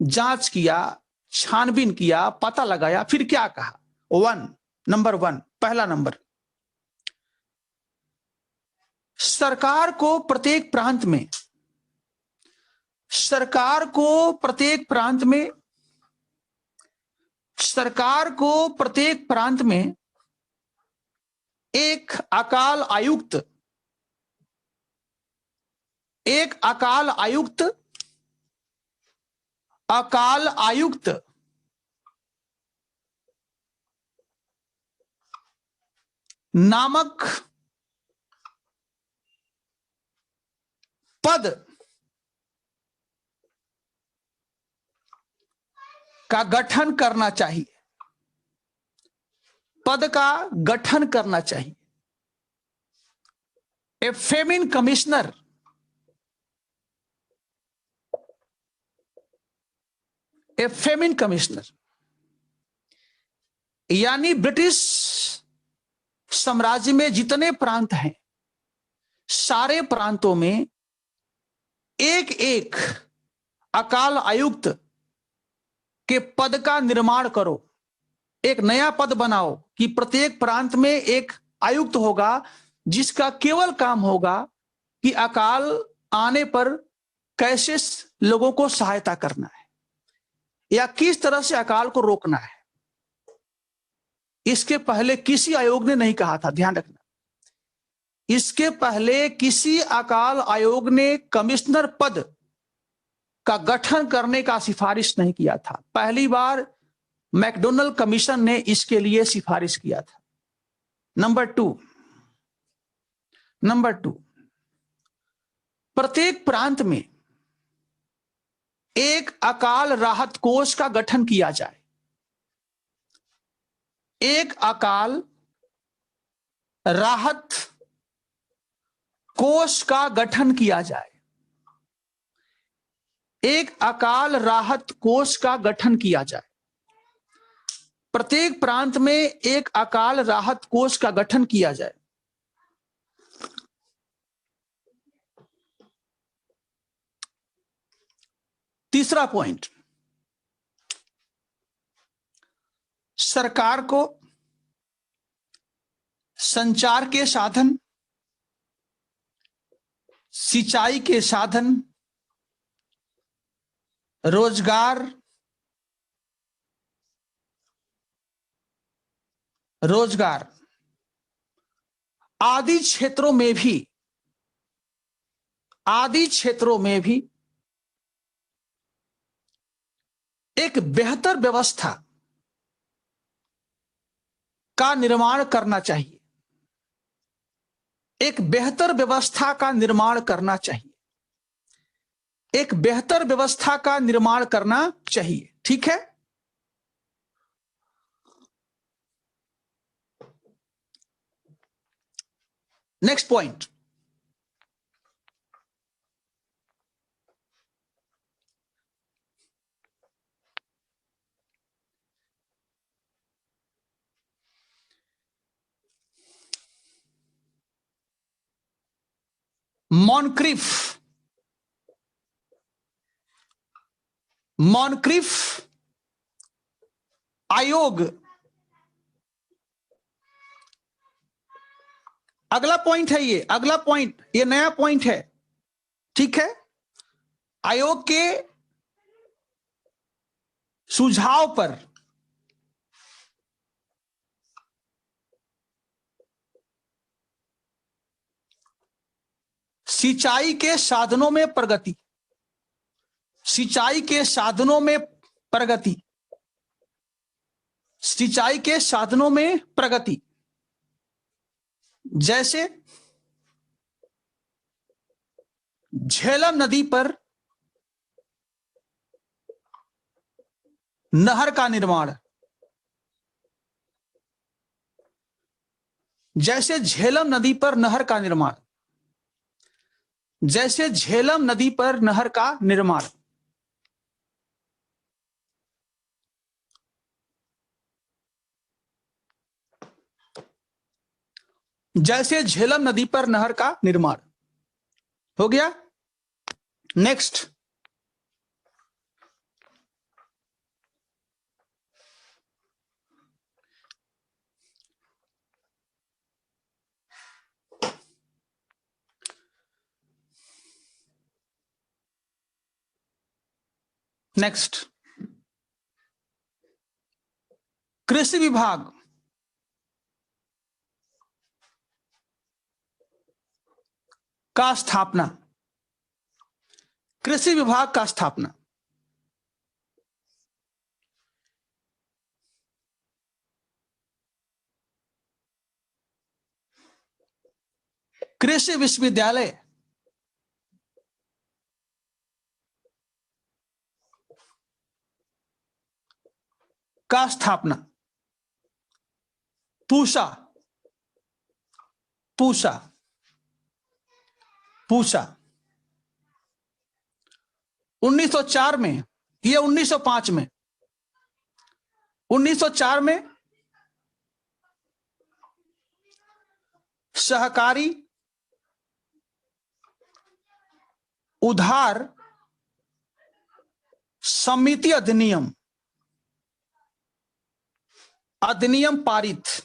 S1: जांच किया, छानबीन किया, पता लगाया, फिर क्या कहा। नंबर 1, पहला नंबर, सरकार को प्रत्येक प्रांत में, सरकार को प्रत्येक प्रांत में, सरकार को प्रत्येक प्रांत में एक अकाल आयुक्त, एक अकाल आयुक्त, अकाल आयुक्त नामक पद का गठन करना चाहिए, पद का गठन करना चाहिए। ए फेमिन कमिश्नर, ए फेमिन कमिश्नर, यानी ब्रिटिश साम्राज्य में जितने प्रांत हैं, सारे प्रांतों में एक एक अकाल आयुक्त के पद का निर्माण करो, एक नया पद बनाओ कि प्रत्येक प्रांत में एक आयुक्त होगा जिसका केवल काम होगा कि अकाल आने पर कैसे लोगों को सहायता करना है या किस तरह से अकाल को रोकना है। इसके पहले किसी आयोग ने नहीं कहा था, ध्यान रखना, इसके पहले किसी अकाल आयोग ने कमिश्नर पद का गठन करने का सिफारिश नहीं किया था। पहली बार मैकडोनल कमीशन ने इसके लिए सिफारिश किया था। नंबर 2, प्रत्येक प्रांत में एक अकाल राहत कोष का गठन किया जाए, एक अकाल राहत कोष का गठन किया जाए, एक अकाल राहत कोष का गठन किया जाए। प्रत्येक प्रांत में एक अकाल राहत कोष का गठन किया जाए। तीसरा पॉइंट, सरकार को संचार के साधन, सिंचाई के साधन, रोजगार आदि क्षेत्रों में भी एक बेहतर व्यवस्था का निर्माण करना चाहिए, एक बेहतर व्यवस्था का निर्माण करना चाहिए, एक बेहतर व्यवस्था का निर्माण करना चाहिए। ठीक है, नेक्स्ट पॉइंट, मॉनक्रिफ, मॉनक्रिफ आयोग। अगला पॉइंट है ये, अगला पॉइंट, ये नया पॉइंट है, ठीक है। आयोग के सुझाव पर सिंचाई के साधनों में प्रगति, सिंचाई के साधनों में प्रगति, सिंचाई के साधनों में प्रगति, जैसे झेलम नदी पर नहर का निर्माण, जैसे झेलम नदी पर नहर का निर्माण, जैसे झेलम नदी पर नहर का निर्माण, जैसे झेलम नदी पर नहर का निर्माण हो गया। नेक्स्ट, नेक्स्ट, कृषि विभाग का स्थापना, कृषि विभाग का स्थापना, कृषि विश्वविद्यालय का स्थापना, पूसा, पूसा, पूसा 1904 में, ये 1905 में, 1904 में सहकारी उधार समिति अधिनियम, अधिनियम पारित,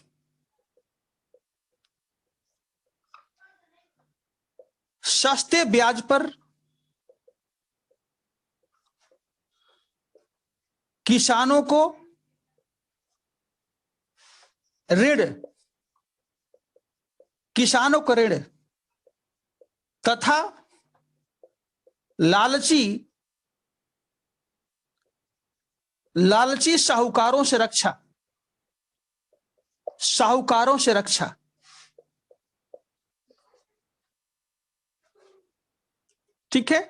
S1: सस्ते ब्याज पर किसानों को ऋण, किसानों को ऋण तथा लालची, लालची साहूकारों से रक्षा, साहूकारों से रक्षा, ठीक है।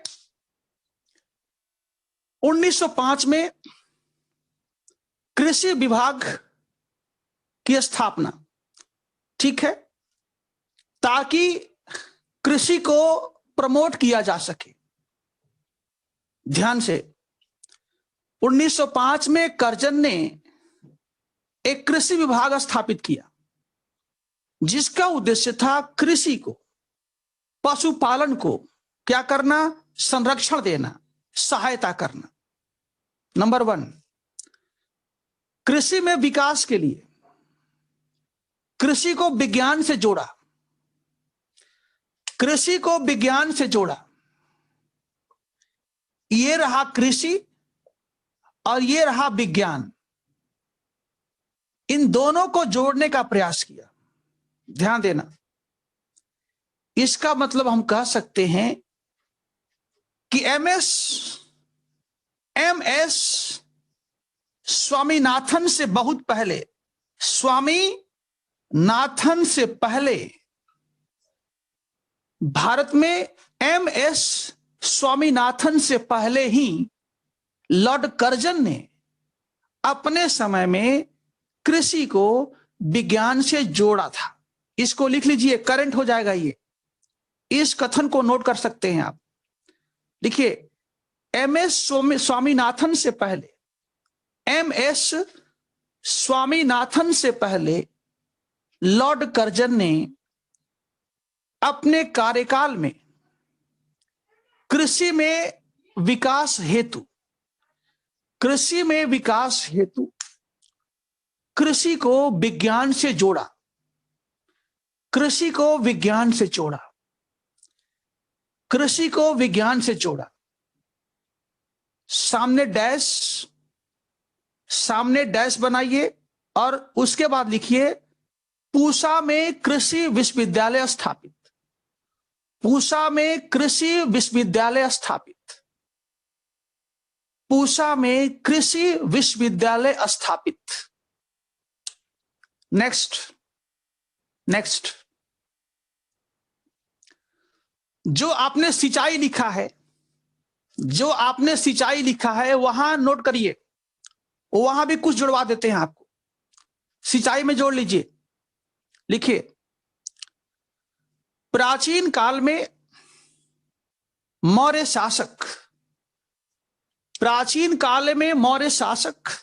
S1: 1905 में कृषि विभाग की स्थापना, ठीक है, ताकि कृषि को प्रमोट किया जा सके। ध्यान से, 1905 में कर्जन ने एक कृषि विभाग स्थापित किया, जिसका उद्देश्य था कृषि को, पशुपालन को क्या करना, संरक्षण देना, सहायता करना। नंबर 1, कृषि में विकास के लिए कृषि को विज्ञान से जोड़ा, कृषि को विज्ञान से जोड़ा। ये रहा कृषि और ये रहा विज्ञान, इन दोनों को जोड़ने का प्रयास किया। ध्यान देना, इसका मतलब हम कह सकते हैं कि एमएस स्वामीनाथन से बहुत पहले, स्वामीनाथन से पहले भारत में, एमएस स्वामीनाथन से पहले ही लॉर्ड कर्जन ने अपने समय में कृषि को विज्ञान से जोड़ा था। इसको लिख लीजिए, करंट हो जाएगा ये, इस कथन को नोट कर सकते हैं आप। देखिए, एमएस स्वामीनाथन से पहले, एमएस स्वामीनाथन से पहले लॉर्ड कर्जन ने अपने कार्यकाल में कृषि में विकास हेतु, कृषि में विकास हेतु कृषि को विज्ञान से जोड़ा, कृषि को विज्ञान से जोड़ा, कृषि को विज्ञान से जोड़ा। सामने डैश, सामने डैश बनाइए और उसके बाद लिखिए पूसा में कृषि विश्वविद्यालय स्थापित, पूसा में कृषि विश्वविद्यालय स्थापित, पूसा में कृषि विश्वविद्यालय स्थापित। Next, next. जो आपने सिंचाई लिखा है, जो आपने सिंचाई लिखा है वहां नोट करिए, वहां भी कुछ जुड़वा देते हैं आपको। सिंचाई में जोड़ लीजिए, लिखिए प्राचीन काल में मौर्य शासक, प्राचीन काल में मौर्य शासक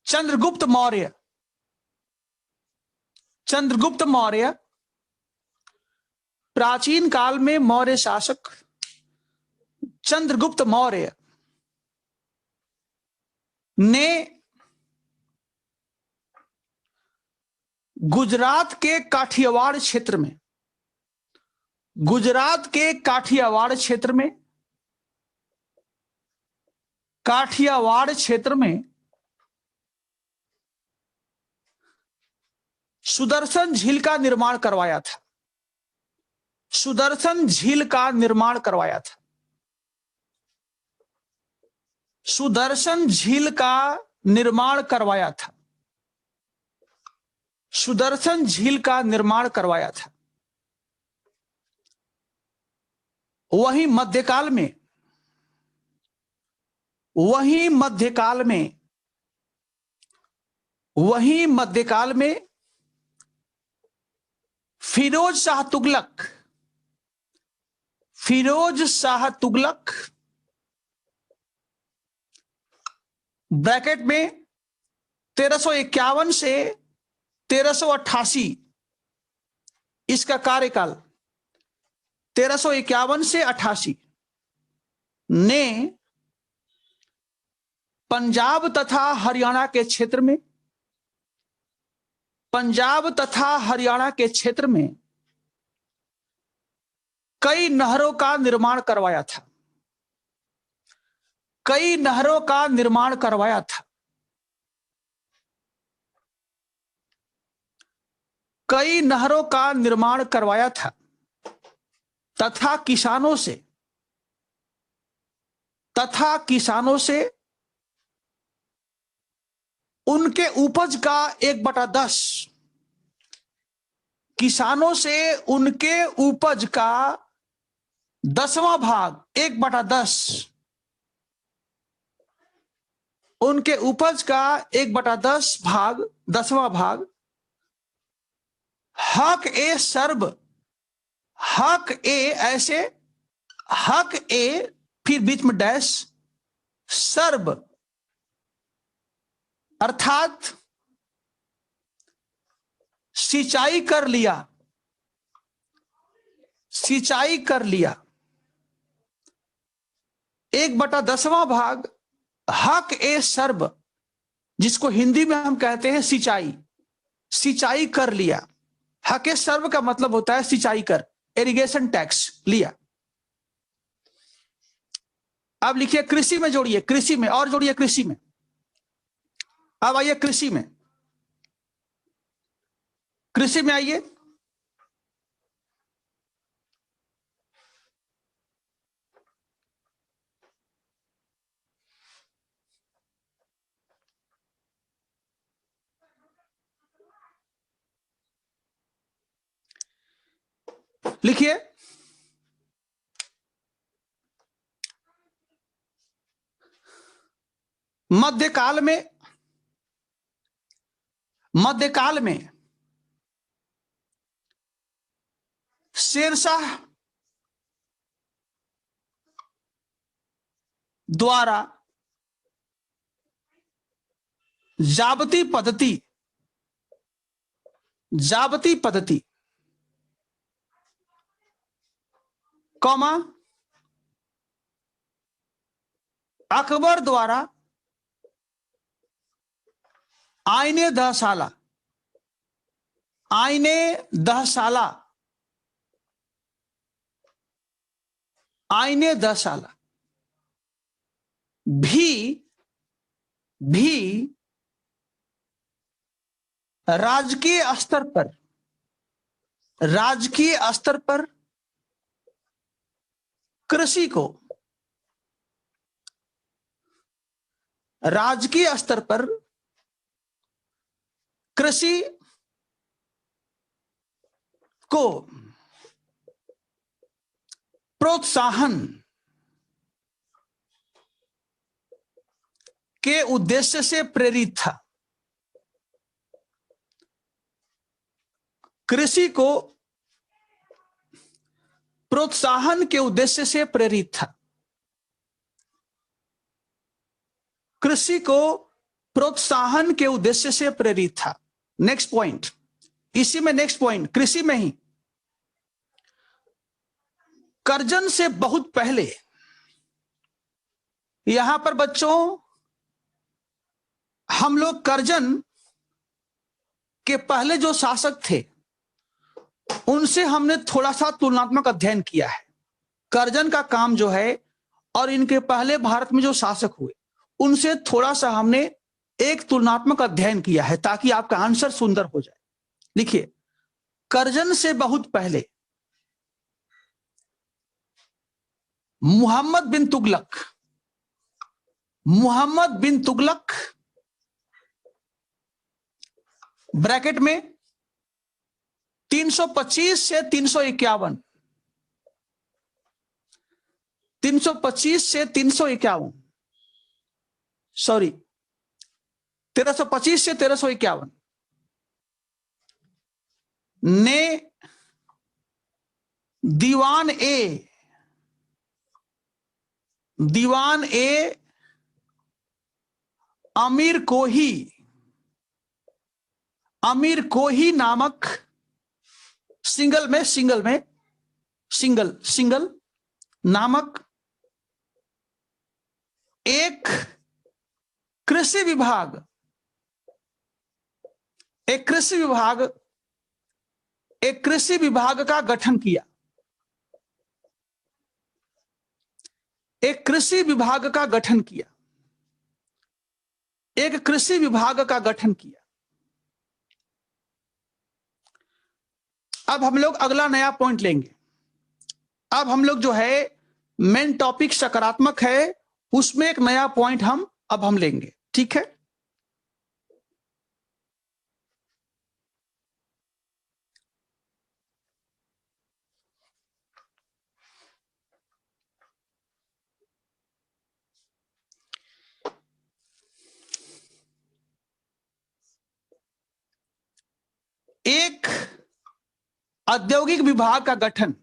S1: चंद्रगुप्त मौर्य, चंद्रगुप्त मौर्य, प्राचीन काल में मौर्य शासक चंद्रगुप्त मौर्य ने गुजरात के काठियावाड़ क्षेत्र में, गुजरात के काठियावाड़ क्षेत्र में, काठियावाड़ क्षेत्र में सुदर्शन झील का निर्माण करवाया था, सुदर्शन झील का निर्माण करवाया था, सुदर्शन झील का निर्माण करवाया था, सुदर्शन झील का निर्माण करवाया था। वहीं मध्यकाल में, वहीं मध्यकाल में, वहीं मध्यकाल में फिरोज शाह तुगलक, फिरोज शाह तुगलक ब्रैकेट में 1351 से 1388, इसका कार्यकाल 1351 से 88 ने पंजाब तथा हरियाणा के क्षेत्र में, पंजाब तथा हरियाणा के क्षेत्र में कई नहरों का निर्माण करवाया था, कई नहरों का निर्माण करवाया था, कई नहरों का निर्माण करवाया था तथा किसानों से, तथा किसानों से उनके उपज का 1/10, किसानों से उनके उपज का 10वां भाग, 1/10, उनके उपज का 1/10 भाग, 10वां भाग हक ए सर्ब, हक ए ऐसे, हक ए फिर बीच में डैश सर्ब, अर्थात सिंचाई कर लिया, सिंचाई कर लिया। 1/10वां भाग हक ए सर्ब, जिसको हिंदी में हम कहते हैं सिंचाई, सिंचाई कर लिया। हक ए सर्ब का मतलब होता है सिंचाई कर, इरिगेशन टैक्स लिया। अब लिखिए कृषि में जोड़िए, कृषि में और जोड़िए, कृषि में। अब आइए कृषि में, कृषि में आइए। लिखिए मध्यकाल में, मध्यकाल में शेरशाह द्वारा जाबती पद्धति, जाबती पद्धति कॉमा अकबर द्वारा आईने दहसाला, आईने दहसाला, आईने दहसाला भी राजकीय स्तर पर, राजकीय स्तर पर कृषि को, राजकीय स्तर पर कृषि को प्रोत्साहन के उद्देश्य से प्रेरित था। कृषि को प्रोत्साहन के उद्देश्य से प्रेरित था। कृषि को प्रोत्साहन के उद्देश्य से प्रेरित था। नेक्स्ट पॉइंट, इसी में नेक्स्ट पॉइंट, कृषि में ही कर्जन से बहुत पहले, यहां पर बच्चों हम लोग कर्जन के पहले जो शासक थे उनसे हमने थोड़ा सा तुलनात्मक अध्ययन किया है। कर्जन का काम जो है और इनके पहले भारत में जो शासक हुए उनसे थोड़ा सा हमने एक तुलनात्मक अध्ययन किया है ताकि आपका आंसर सुंदर हो जाए। लिखिए, कर्जन से बहुत पहले मोहम्मद बिन तुगलक, मोहम्मद बिन तुगलक ब्रैकेट में 325 से 351, 325 से 351, सॉरी 1325 से 1351 ने दीवान ए अमीर कोही नामक सिंगल नामक एक कृषि विभाग का गठन किया। एक कृषि विभाग का गठन किया। एक कृषि विभाग का गठन किया। अब हम लोग अगला नया पॉइंट लेंगे। अब हम लोग जो है मेन टॉपिक सकारात्मक है, उसमें एक नया पॉइंट हम लेंगे, ठीक है। एक औद्योगिक विभाग का गठन,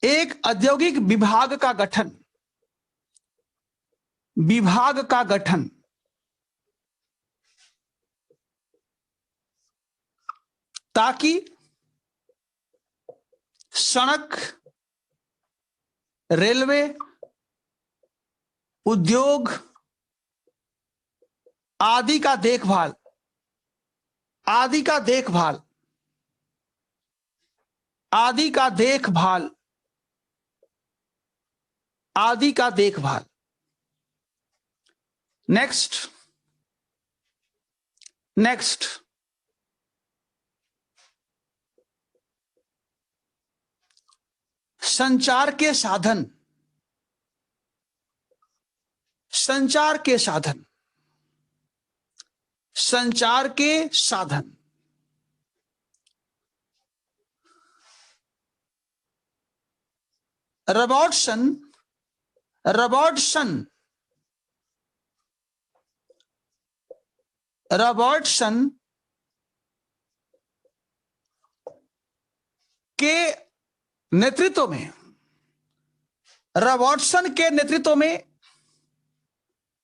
S1: एक औद्योगिक विभाग का गठन, ताकि सड़क, रेलवे, उद्योग आदि का देखभाल नेक्स्ट संचार के साधन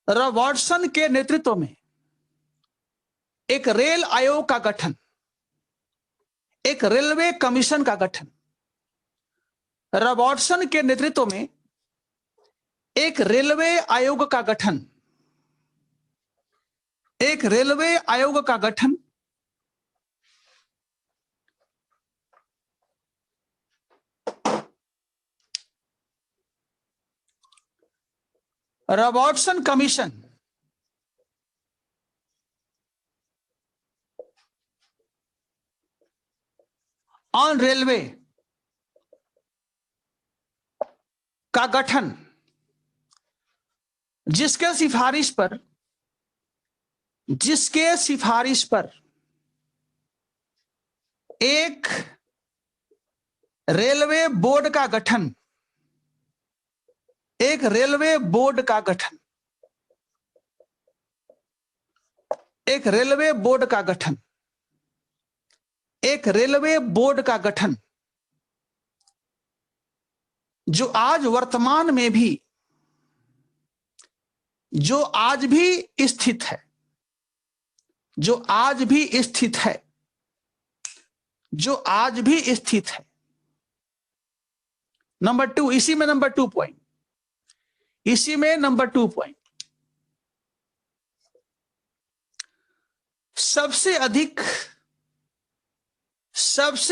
S1: रॉबर्टसन के नेतृत्व में एक रेल आयोग का गठन, एक रेलवे कमीशन का गठन, रॉबर्टसन के नेतृत्व में एक रेलवे आयोग का गठन, एक रेलवे आयोग का गठन रॉबर्टसन कमीशन ऑन रेलवे का गठन, जिसके सिफारिश पर एक रेलवे बोर्ड का गठन, एक रेलवे बोर्ड का गठन, एक रेलवे बोर्ड का गठन, एक रेलवे बोर्ड का गठन जो आज वर्तमान में भी, जो आज भी स्थित है, जो आज भी स्थित है, जो आज भी स्थित है। नंबर 2, इसी में नंबर 2 पॉइंट, इसी में नंबर 2 पॉइंट, सबसे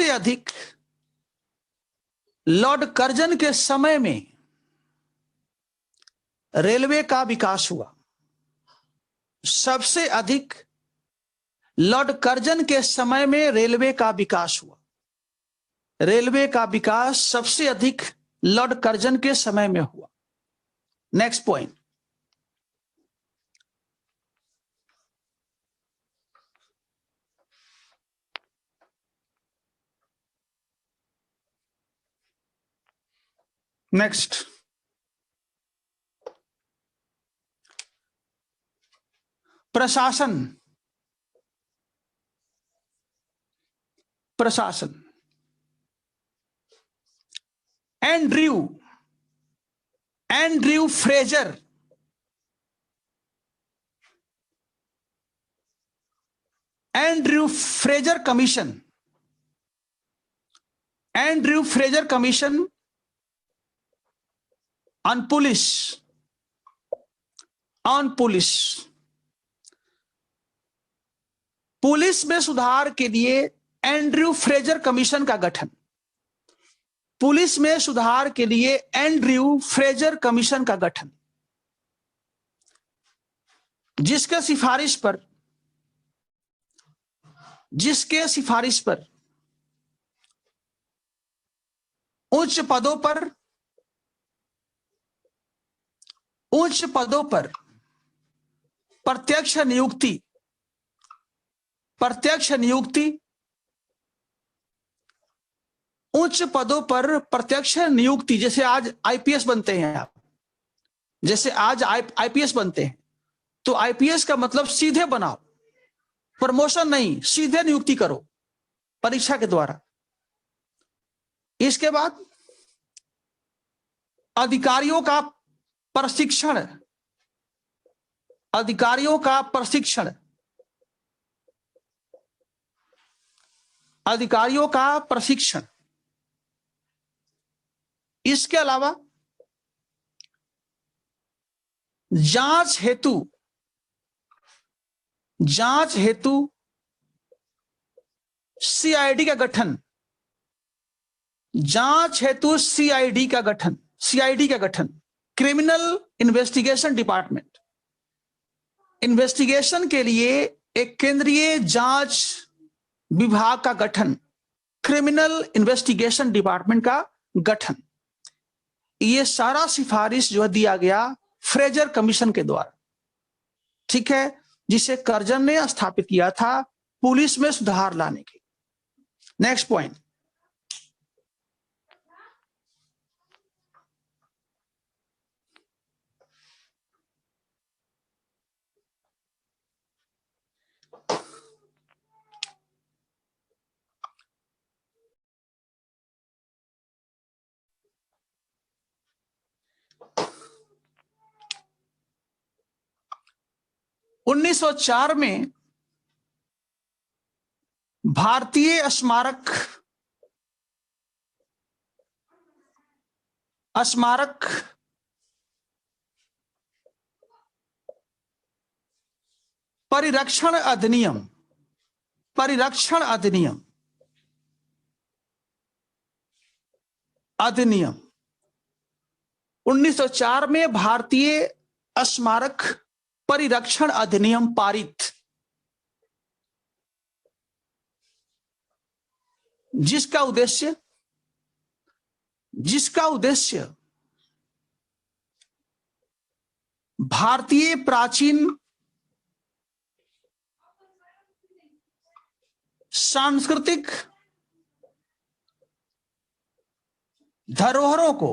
S1: अधिक लॉर्ड कर्जन के समय में रेलवे का विकास हुआ। सबसे अधिक लॉर्ड कर्जन के समय में रेलवे का विकास हुआ। रेलवे का विकास सबसे अधिक लॉर्ड कर्जन के समय में हुआ। नेक्स्ट पॉइंट, नेक्स्ट, प्रशासन, प्रशासन, Andrew Fraser, Andrew Fraser commission, Andrew Fraser commission on police, police में सुधार के लिए एंड्रयू फ्रेजर कमीशन का गठन, पुलिस में सुधार के लिए एंड्रयू फ्रेजर कमीशन का गठन, जिसके सिफारिश पर उच्च पदों पर प्रत्यक्ष नियुक्ति, उच्च पदों पर प्रत्यक्ष नियुक्ति, जैसे आज आईपीएस बनते हैं आप, जैसे आज आईपीएस बनते हैं, तो आईपीएस का मतलब सीधे बनाओ, प्रमोशन नहीं, सीधे नियुक्ति करो परीक्षा के द्वारा। इसके बाद अधिकारियों का प्रशिक्षण, अधिकारियों का प्रशिक्षण, अधिकारियों का प्रशिक्षण। इसके अलावा जांच हेतु सीआईडी का गठन, जांच हेतु सीआईडी का गठन, क्रिमिनल इन्वेस्टिगेशन डिपार्टमेंट, इन्वेस्टिगेशन के लिए एक केंद्रीय जांच विभाग का गठन, क्रिमिनल इन्वेस्टिगेशन डिपार्टमेंट का गठन। ये सारा सिफारिश जो दिया गया फ्रेजर कमीशन के द्वारा, ठीक है, जिसे कर्जन ने स्थापित किया था पुलिस में सुधार लाने के। नेक्स्ट पॉइंट, उन्नीस 1904 में भारतीय स्मारक स्मारक परिरक्षण अधिनियम, परिरक्षण अधिनियम, अधिनियम 1904 में भारतीय स्मारक परिरक्षण अधिनियम पारित, जिसका उद्देश्य भारतीय प्राचीन सांस्कृतिक धरोहरों को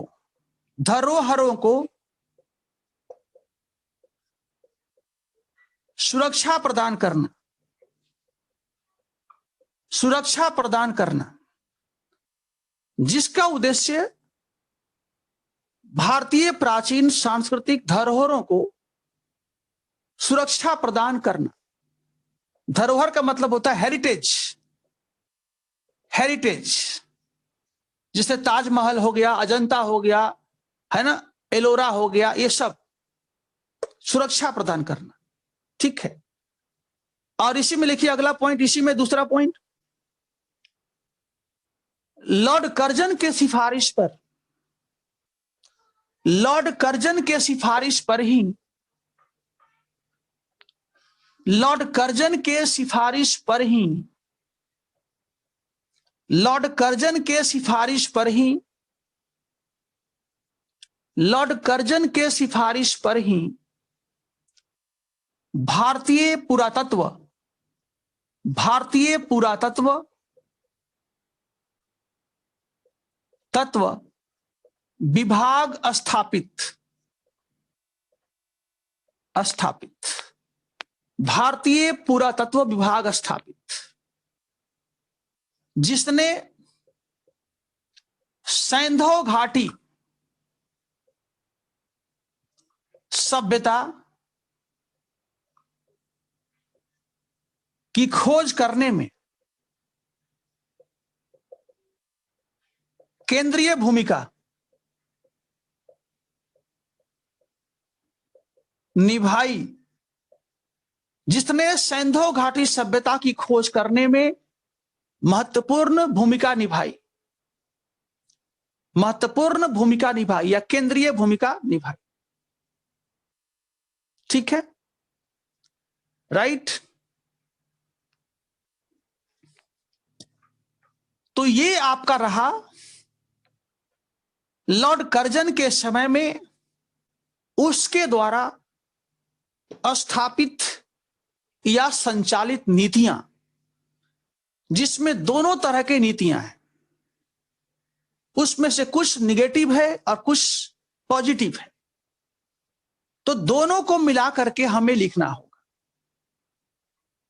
S1: सुरक्षा प्रदान करना, जिसका उद्देश्य भारतीय प्राचीन सांस्कृतिक धरोहरों को सुरक्षा प्रदान करना। धरोहर का मतलब होता है हेरिटेज, जिससे ताजमहल हो गया, अजंता हो गया, है ना, एलोरा हो गया, ये सब सुरक्षा प्रदान करना। ठीक है। और इसी में लिखिए अगला पॉइंट, इसी में दूसरा पॉइंट, लॉर्ड कर्जन के सिफारिश पर, लॉर्ड कर्जन के सिफारिश पर ही, लॉर्ड कर्जन के सिफारिश पर ही, लॉर्ड कर्जन के सिफारिश पर ही, लॉर्ड कर्जन के सिफारिश पर ही भारतीय पुरातत्व विभाग स्थापित, भारतीय पुरातत्व विभाग स्थापित, जिसने सैंधव घाटी सभ्यता की खोज करने में केंद्रीय भूमिका निभाई, जिसने सैंधव घाटी सभ्यता की खोज करने में महत्वपूर्ण भूमिका निभाई या केंद्रीय भूमिका निभाई। ठीक है, राइट। तो ये आपका रहा लॉर्ड कर्जन के समय में उसके द्वारा स्थापित या संचालित नीतियां, जिसमें दोनों तरह की नीतियां हैं, उसमें से कुछ निगेटिव है और कुछ पॉजिटिव है, तो दोनों को मिला करके हमें लिखना होगा।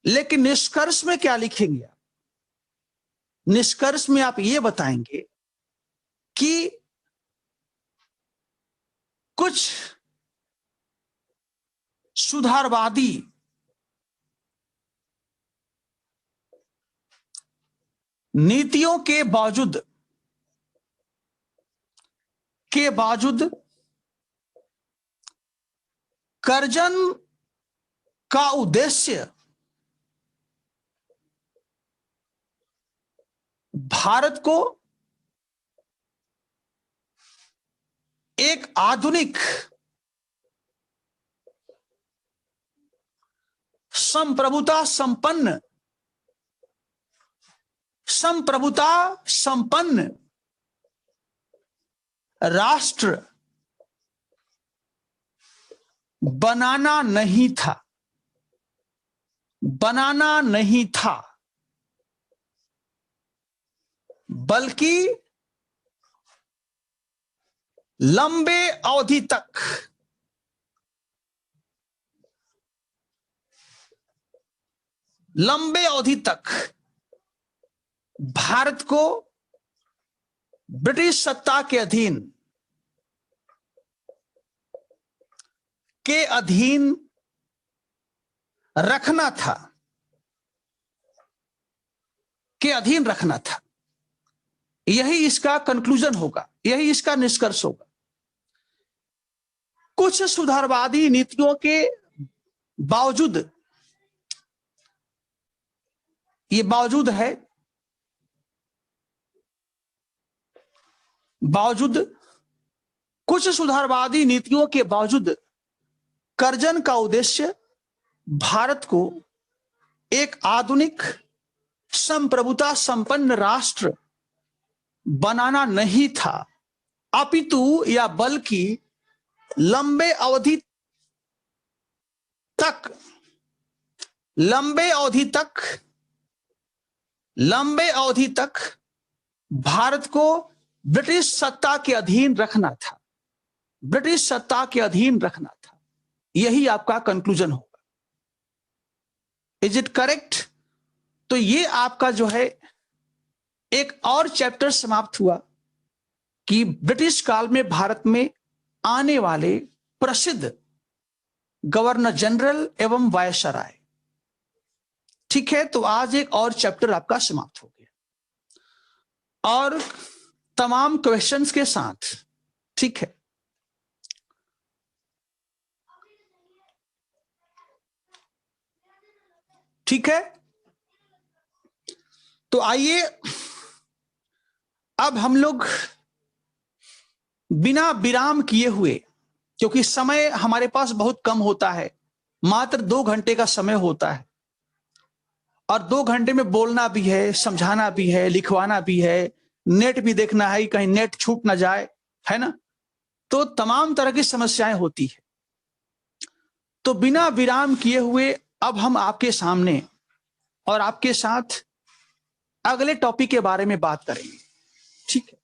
S1: लेकिन निष्कर्ष में क्या लिखेंगे आप? निष्कर्ष में आप ये बताएंगे कि कुछ सुधारवादी नीतियों के बावजूद कर्जन का उद्देश्य भारत को एक आधुनिक संप्रभुता संपन्न राष्ट्र बनाना नहीं था, बल्कि लंबे अवधि तक भारत को ब्रिटिश सत्ता के अधीन रखना था। यही इसका कंक्लूजन होगा, यही इसका निष्कर्ष होगा। कुछ सुधारवादी नीतियों के बावजूद, ये बावजूद है, बावजूद कुछ सुधारवादी नीतियों के बावजूद कर्जन का उद्देश्य भारत को एक आधुनिक संप्रभुता संपन्न राष्ट्र बनाना नहीं था, अपितु या बल्कि लंबे अवधि तक भारत को ब्रिटिश सत्ता के अधीन रखना था, ब्रिटिश सत्ता के अधीन रखना था। यही आपका कंक्लूजन होगा। Is it correct? तो ये आपका जो है एक और चैप्टर समाप्त हुआ कि ब्रिटिश काल में भारत में आने वाले प्रसिद्ध गवर्नर जनरल एवं वायसराय। ठीक है, तो आज एक और चैप्टर आपका समाप्त हो गया और तमाम क्वेश्चंस के साथ। ठीक है, ठीक है, तो आइए अब हम लोग बिना विराम किए हुए, क्योंकि समय हमारे पास बहुत कम होता है, मात्र 2 घंटे का समय होता है और 2 घंटे में बोलना भी है, समझाना भी है, लिखवाना भी है, नेट भी देखना है, कहीं नेट छूट ना जाए, है ना। तो तमाम तरह की समस्याएं होती है। तो बिना विराम किए हुए अब हम आपके सामने और आपके साथ अगले टॉपिक के बारे में बात करेंगे। ठीक है,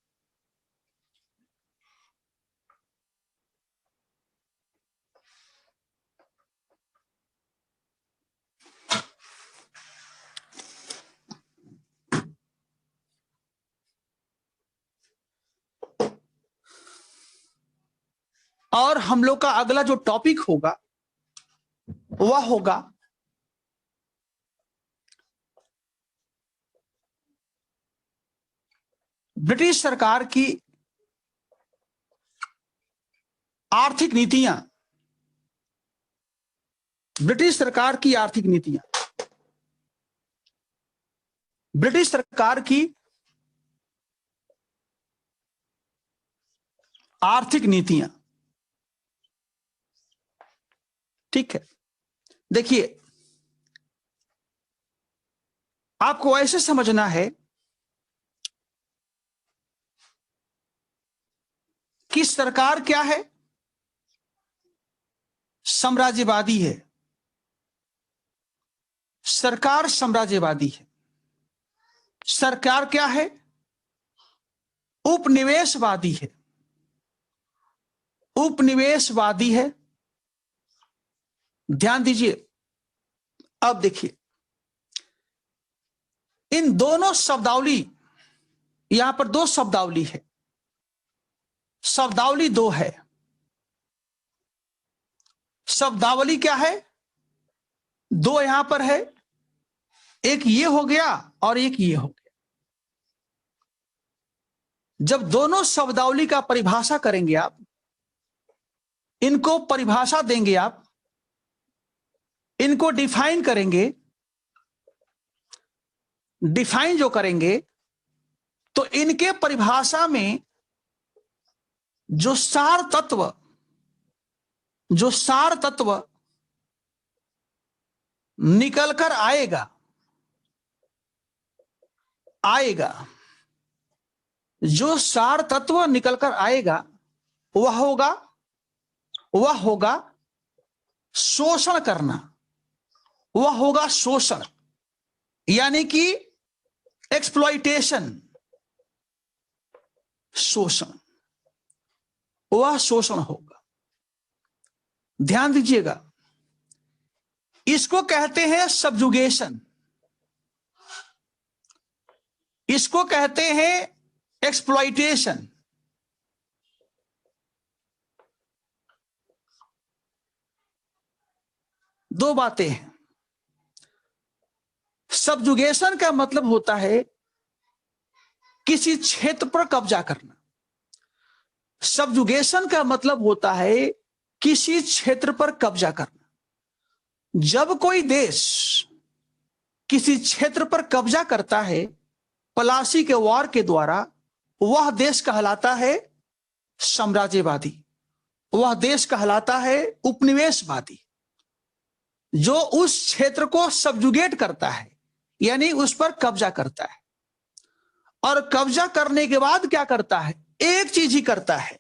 S1: और हम लोग का अगला जो टॉपिक होगा वह होगा ब्रिटिश सरकार की आर्थिक नीतियां। ब्रिटिश सरकार की आर्थिक नीतियां, ब्रिटिश सरकार की आर्थिक नीतियां। ठीक है, देखिए आपको ऐसे समझना है कि सरकार क्या है? साम्राज्यवादी है। सरकार साम्राज्यवादी है। सरकार क्या है? उपनिवेशवादी है। उपनिवेशवादी है। ध्यान दीजिए, अब देखिए इन दोनों शब्दावली, यहां पर 2 शब्दावली है, शब्दावली 2 है। शब्दावली क्या है? 2 यहां पर है, एक ये हो गया और एक ये हो गया। जब दोनों शब्दावली का परिभाषा करेंगे आप, इनको परिभाषा देंगे आप, इनको डिफाइन करेंगे, डिफाइन जो करेंगे तो इनके परिभाषा में जो सार तत्व निकलकर आएगा जो सार तत्व निकलकर आएगा वह होगा शोषण करना। वह होगा शोषण, यानी कि एक्सप्लॉइटेशन, शोषण। वह शोषण होगा। ध्यान दीजिएगा, इसको कहते हैं सबजुगेशन, इसको कहते हैं एक्सप्लॉइटेशन। दो बातें हैं। सबजुगेशन का मतलब होता है किसी क्षेत्र पर कब्जा करना। सबजुगेशन का मतलब होता है किसी क्षेत्र पर कब्जा करना। जब कोई देश किसी क्षेत्र पर कब्जा करता है पलासी के वार के द्वारा, वह देश कहलाता है साम्राज्यवादी, वह देश कहलाता है उपनिवेशवादी। जो उस क्षेत्र को सबजुगेट करता है, यानी उस पर कब्जा करता है, और कब्जा करने के बाद क्या करता है? एक चीज ही करता है,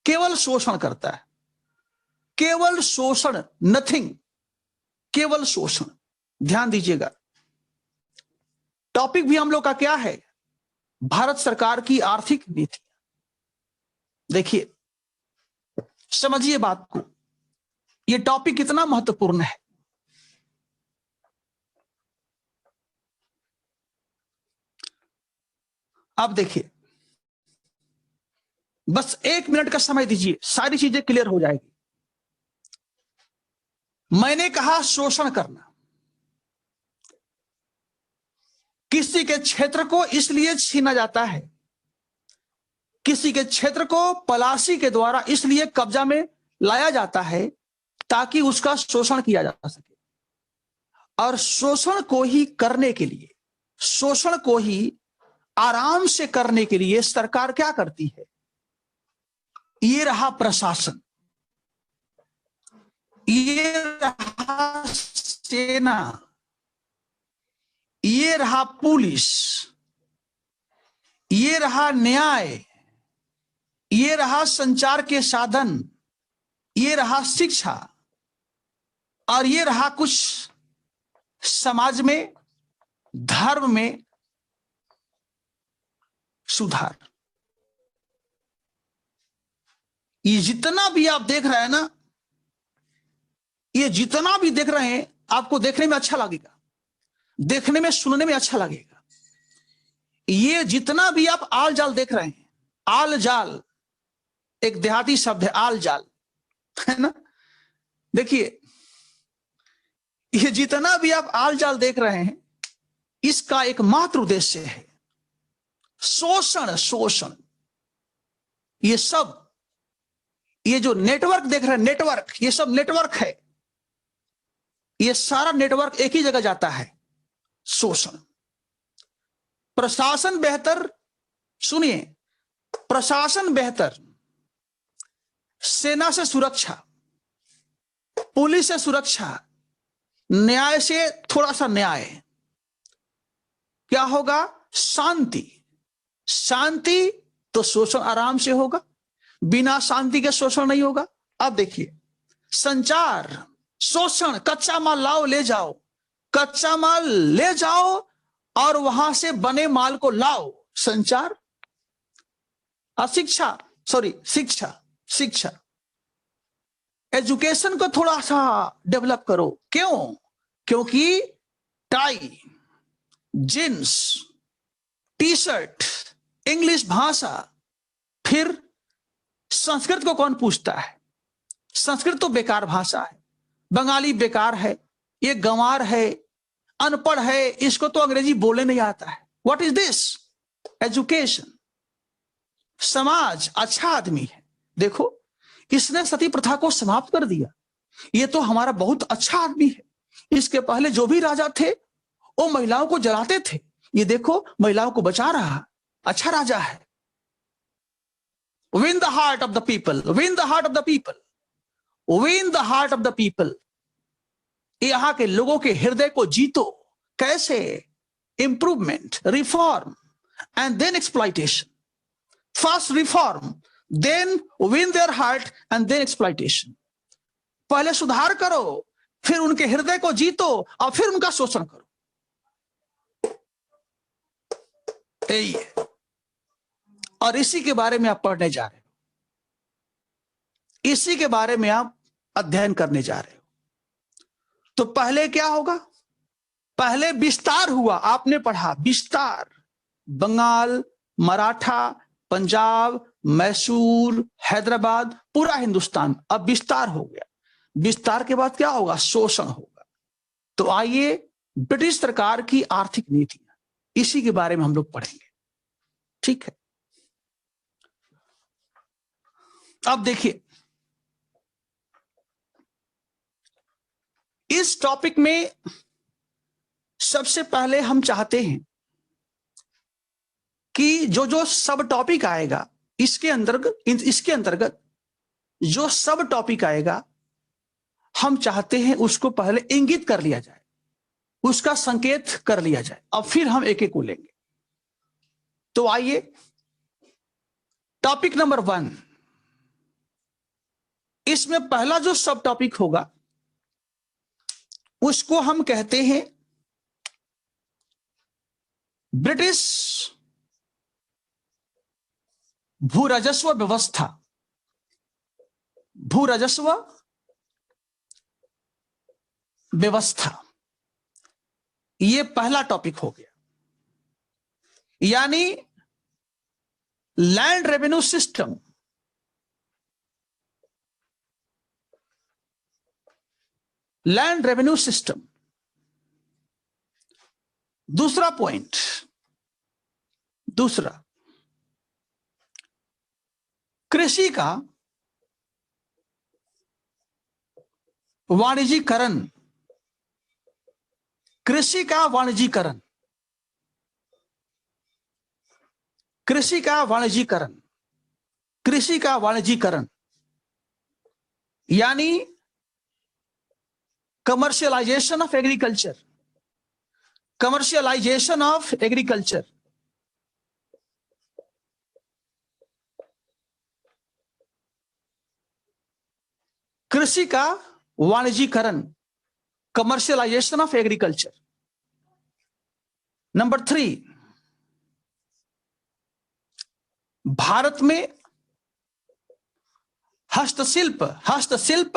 S1: केवल शोषण करता है, केवल शोषण, नथिंग, केवल शोषण। ध्यान दीजिएगा, टॉपिक भी हम लोग का क्या है? भारत सरकार की आर्थिक नीति। देखिए, समझिए बात को, यह टॉपिक कितना महत्वपूर्ण है। आप देखिए, बस 1 मिनट का समय दीजिए, सारी चीजें क्लियर हो जाएगी। मैंने कहा शोषण करना, किसी के क्षेत्र को इसलिए छीना जाता है, किसी के क्षेत्र को पलासी के द्वारा इसलिए कब्जा में लाया जाता है ताकि उसका शोषण किया जा सके। और शोषण को ही करने के लिए, शोषण को ही आराम से करने के लिए सरकार क्या करती है? ये रहा प्रशासन, ये रहा सेना, ये रहा पुलिस, ये रहा न्याय, ये रहा संचार के साधन, ये रहा शिक्षा, और ये रहा कुछ समाज में, धर्म में सुधार। ये जितना भी आप देख रहे हैं ना, ये जितना भी देख रहे हैं, आपको देखने में अच्छा लगेगा, देखने में सुनने में अच्छा लगेगा। ये जितना भी आप आल जाल देख रहे हैं, आल जाल एक देहाती शब्द है, आल जाल, है ना? देखिए, ये जितना भी आप आल जाल देख रहे हैं, इसका एक मात्र उद्देश्य है शोषण। शोषण, ये सब, ये जो नेटवर्क देख रहे हैं, नेटवर्क, ये सब नेटवर्क है। ये सारा नेटवर्क एक ही जगह जाता है, शोषण। प्रशासन बेहतर, सुनिए, प्रशासन बेहतर, सेना से सुरक्षा, पुलिस से सुरक्षा, न्याय से थोड़ा सा न्याय, क्या होगा? शांति। शांति तो शोषण आराम से होगा, बिना शांति के शोषण नहीं होगा। अब देखिए, संचार, शोषण, कच्चा माल लाओ ले जाओ, कच्चा माल ले जाओ और वहां से बने माल को लाओ, संचार। शिक्षा, सॉरी, शिक्षा, शिक्षा, एजुकेशन को थोड़ा सा डेवलप करो। क्यों? क्योंकि tie, jeans, T shirt, English भाषा, फिर संस्कृत को कौन पूछता है? संस्कृत तो बेकार भाषा है, बंगाली बेकार है, ये गंवार है, अनपढ़ है, इसको तो अंग्रेजी बोलने नहीं आता है। What is this? एजुकेशन। समाज अच्छा आदमी है, देखो इसने सती प्रथा को समाप्त कर दिया, ये तो हमारा बहुत अच्छा आदमी है। इसके पहले जो भी राजा थे वो महिलाओं को जलाते थे, ये देखो महिलाओं को बचा रहा, अच्छा राजा है। Win the heart of the people, win the heart of the people, win the heart of the people. यहां के लोगों के हृदय को जीतो। कैसे? Improvement, reform and then exploitation. First reform, then win their heart and then exploitation. पहले सुधार करो, फिर उनके हृदय को जीतो और फिर उनका शोषण करो। यही है, और इसी के बारे में आप पढ़ने जा रहे हो, इसी के बारे में आप अध्ययन करने जा रहे हो। तो पहले क्या होगा? पहले विस्तार हुआ, आपने पढ़ा विस्तार, बंगाल, मराठा, पंजाब, मैसूर, हैदराबाद, पूरा हिंदुस्तान, अब विस्तार हो गया। विस्तार के बाद क्या होगा? शोषण होगा। तो आइए, ब्रिटिश सरकार की आर्थिक नीतियां, इसी के बारे में हम लोग पढ़ेंगे, ठीक है? अब देखिए, इस टॉपिक में सबसे पहले हम चाहते हैं कि जो जो सब टॉपिक आएगा इसके अंतर्गत जो सब टॉपिक आएगा हम चाहते हैं उसको पहले इंगित कर लिया जाए, उसका संकेत कर लिया जाए, अब फिर हम एक एक को लेंगे। तो आइए टॉपिक नंबर 1, इसमें पहला जो सब टॉपिक होगा उसको हम कहते हैं ब्रिटिश भूराजस्व व्यवस्था। भूराजस्व व्यवस्था, यह पहला टॉपिक हो गया, यानी land revenue system. Land revenue system. दूसरा पॉइंट, दूसरा, कृषि का वाणिज्यीकरण। कृषि का वाणिज्यीकरण। कृषि का वाणिज्यीकरण। कृषि का वाणिज्यीकरण यानी commercialisation of agriculture. Commercialisation of agriculture. कृषि का वाणिज्यीकरण, commercialisation of agriculture. Number 3, Bharat में हस्तशिल्प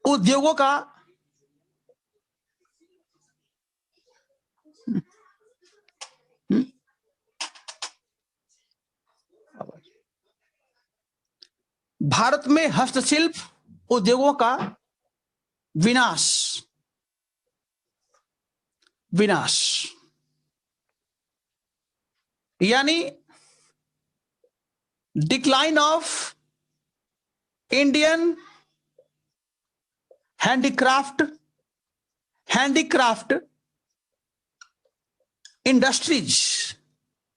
S1: उद्योगों का भारत में हस्तशिल्प उद्योगों का विनाश। विनाश यानी decline of Indian handicraft industries.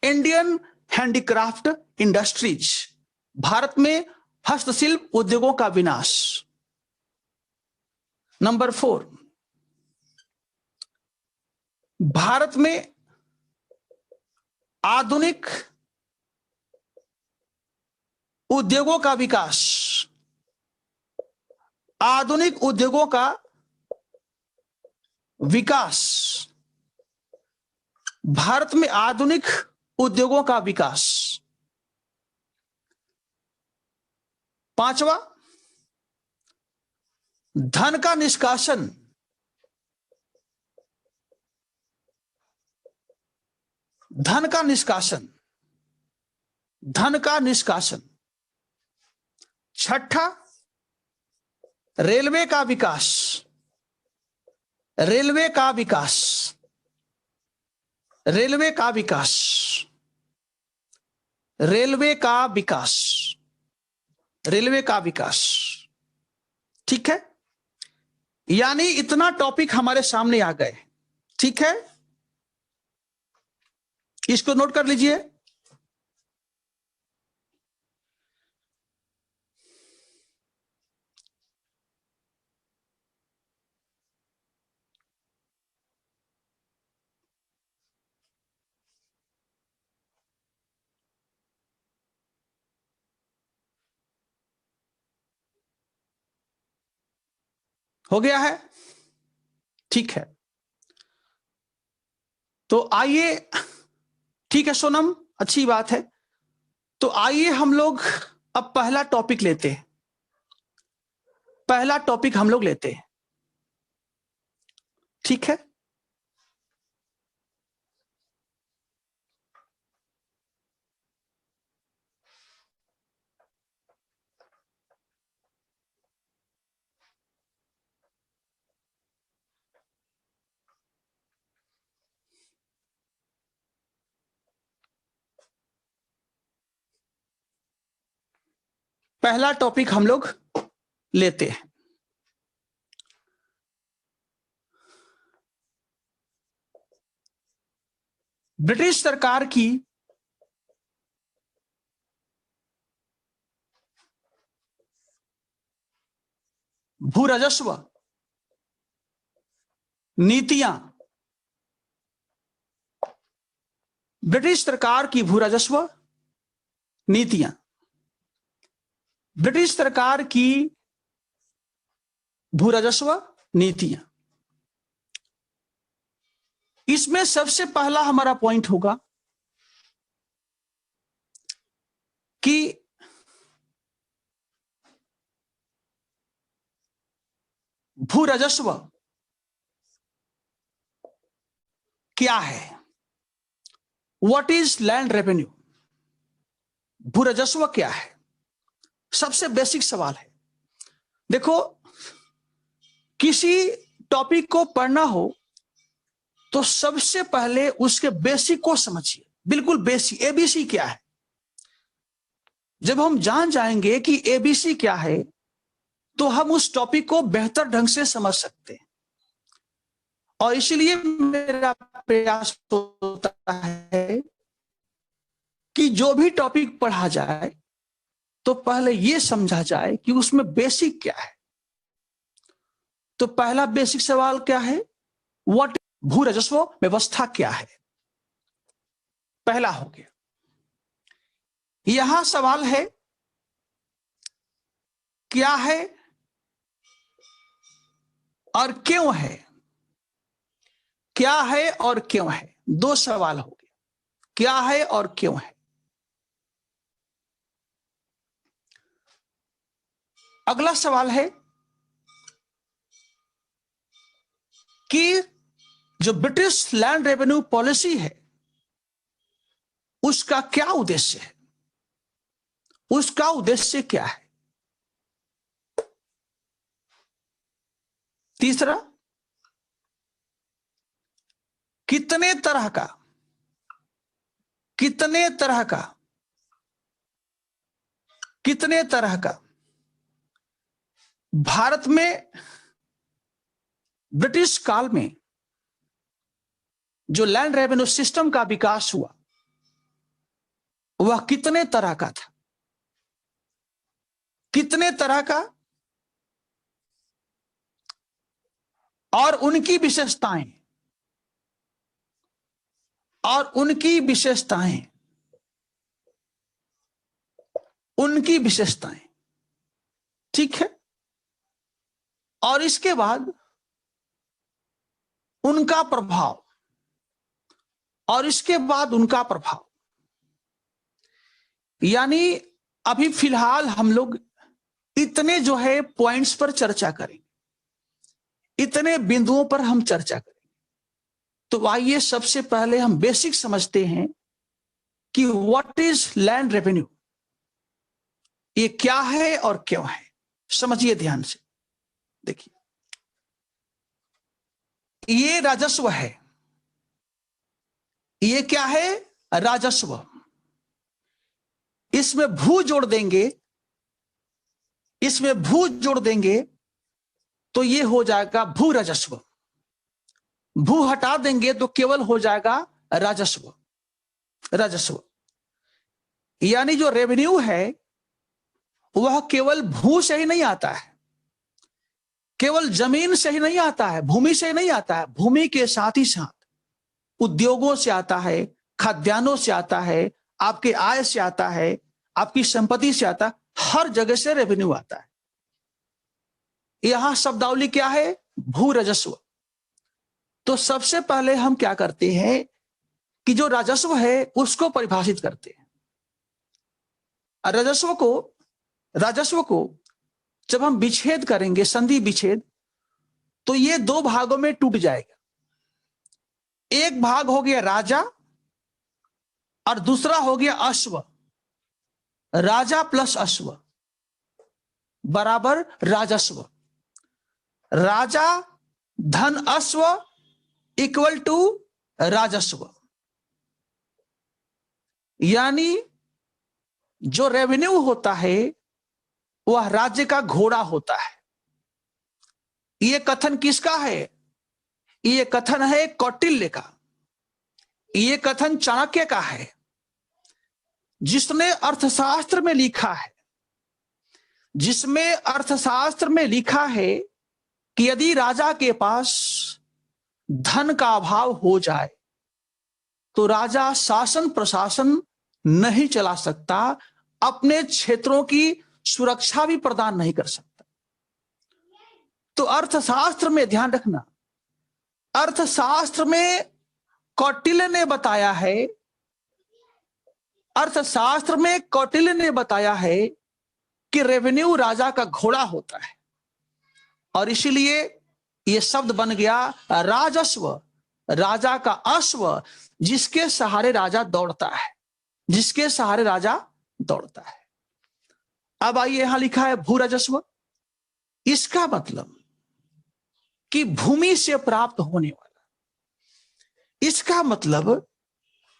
S1: Indian handicraft industries, Bharat में हस्तशिल्प उद्योगों का विनाश। नंबर 4, भारत में आधुनिक उद्योगों का विकास। आधुनिक उद्योगों का विकास। भारत में आधुनिक उद्योगों का विकास। 5वां, धन का निष्कासन। धन का निष्कासन। धन का निष्कासन। 6ठा, रेलवे का विकास। रेलवे का विकास। रेलवे का विकास। रेलवे का विकास। रेलवे का विकास। ठीक है, यानी इतना टॉपिक हमारे सामने आ गए। ठीक है, इसको नोट कर लीजिए। हो गया है? ठीक है, तो आइए। ठीक है सोनम, अच्छी बात है। तो आइए हम लोग अब पहला टॉपिक लेते हैं। पहला टॉपिक हम लोग लेते हैं। ठीक है, पहला टॉपिक हम लोग लेते हैं। ब्रिटिश सरकार की भू राजस्व नीतियां, ब्रिटिश सरकार की भू राजस्व नीतियां, ब्रिटिश सरकार की भू राजस्व नीतियां। इसमें सबसे पहला हमारा पॉइंट होगा कि भू राजस्व क्या है? What is land revenue? भू राजस्व क्या है? सबसे बेसिक सवाल है। देखो, किसी टॉपिक को पढ़ना हो तो सबसे पहले उसके बेसिक को समझिए, बिल्कुल बेसिक। एबीसी क्या है? जब हम जान जाएंगे कि एबीसी क्या है तो हम उस टॉपिक को बेहतर ढंग से समझ सकते हैं। और इसलिए मेरा प्रयास होता है कि जो भी टॉपिक पढ़ा जाए तो पहले यह समझा जाए कि उसमें बेसिक क्या है। तो पहला बेसिक सवाल क्या है? व्हाट भू राजस्व व्यवस्था क्या है? पहला हो गया। यहां सवाल है क्या है और क्यों है? क्या है और क्यों है? दो सवाल हो गए, क्या है और क्यों है। अगला सवाल है कि जो ब्रिटिश लैंड रेवेन्यू पॉलिसी है उसका क्या उद्देश्य है? उसका उद्देश्य क्या है? तीसरा, कितने तरह का कितने तरह का कितने तरह का भारत में ब्रिटिश काल में जो लैंड रेवेन्यू सिस्टम का विकास हुआ वह कितने तरह का था? कितने तरह का और उनकी विशेषताएं और उनकी विशेषताएं उनकी विशेषताएं ठीक है। और इसके बाद उनका प्रभाव और इसके बाद उनका प्रभाव। यानी अभी फिलहाल हम लोग इतने जो है पॉइंट्स पर चर्चा करें, इतने बिंदुओं पर हम चर्चा करें। तो आइए सबसे पहले हम बेसिक समझते हैं कि व्हाट इज लैंड रेवेन्यू, ये क्या है और क्यों है। समझिए ध्यान से। देखिए, ये राजस्व है। ये क्या है? राजस्व। इसमें भू जोड़ देंगे, इसमें भू जोड़ देंगे तो ये हो जाएगा भू राजस्व। भू हटा देंगे तो केवल हो जाएगा राजस्व। राजस्व यानी जो रेवेन्यू है वह केवल भू से ही नहीं आता है, केवल जमीन से ही नहीं आता है, भूमि से ही नहीं आता है। भूमि के साथ ही साथ उद्योगों से आता है, खाद्यान्नों से आता है, आपके आय से आता है, आपकी संपत्ति से आता है, हर जगह से रेवेन्यू आता है। यहां शब्दावली क्या है? भू राजस्व। तो सबसे पहले हम क्या करते हैं कि जो राजस्व है उसको परिभाषित करते हैं। राजस्व को जब हम विच्छेद करेंगे, संधि विच्छेद, तो ये दो भागों में टूट जाएगा। एक भाग हो गया राजा और दूसरा हो गया अश्व। राजा प्लस अश्व बराबर राजस्व। राजा धन अश्व इक्वल टू राजस्व। यानी जो रेवेन्यू होता है वह राज्य का घोड़ा होता है। यह कथन किसका है? यह कथन है कौटिल्य का। ये कथन चाणक्य का है, जिसने अर्थशास्त्र में लिखा है, जिसमें अर्थशास्त्र में लिखा है कि यदि राजा के पास धन का अभाव हो जाए तो राजा शासन प्रशासन नहीं चला सकता, अपने क्षेत्रों की सुरक्षा भी प्रदान नहीं कर सकता। तो अर्थशास्त्र में ध्यान रखना, अर्थशास्त्र में कौटिल्य ने बताया है, अर्थशास्त्र में कौटिल्य ने बताया है कि रेवेन्यू राजा का घोड़ा होता है, और इसीलिए यह शब्द बन गया राजस्व, राजा का अश्व, जिसके सहारे राजा दौड़ता है, जिसके सहारे राजा दौड़ता है। अब आइए, यहां लिखा है भू राजस्व। इसका मतलब कि भूमि से प्राप्त होने वाला, इसका मतलब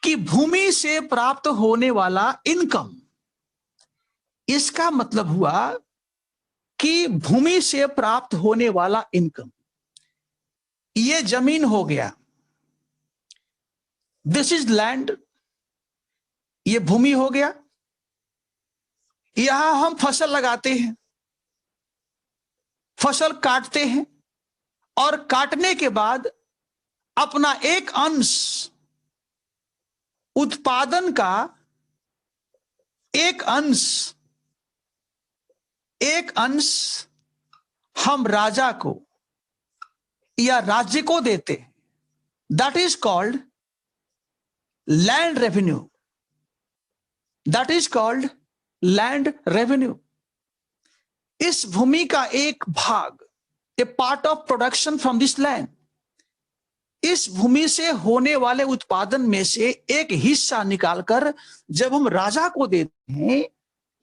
S1: कि भूमि से प्राप्त होने वाला इनकम, इसका मतलब हुआ कि भूमि से प्राप्त होने वाला इनकम, ये जमीन हो गया, दिस इज लैंड, ये भूमि हो गया। यहां हम फसल लगाते हैं, फसल काटते हैं, और काटने के बाद अपना एक अंश उत्पादन का, एक अंश हम राजा को या राज्य को देते हैं। That is called land revenue, that is called land revenue. इस भूमि का एक भाग, a part of production from this land, इस भूमि से होने वाले उत्पादन में से एक हिस्सा निकालकर जब हम राजा को देते हैं,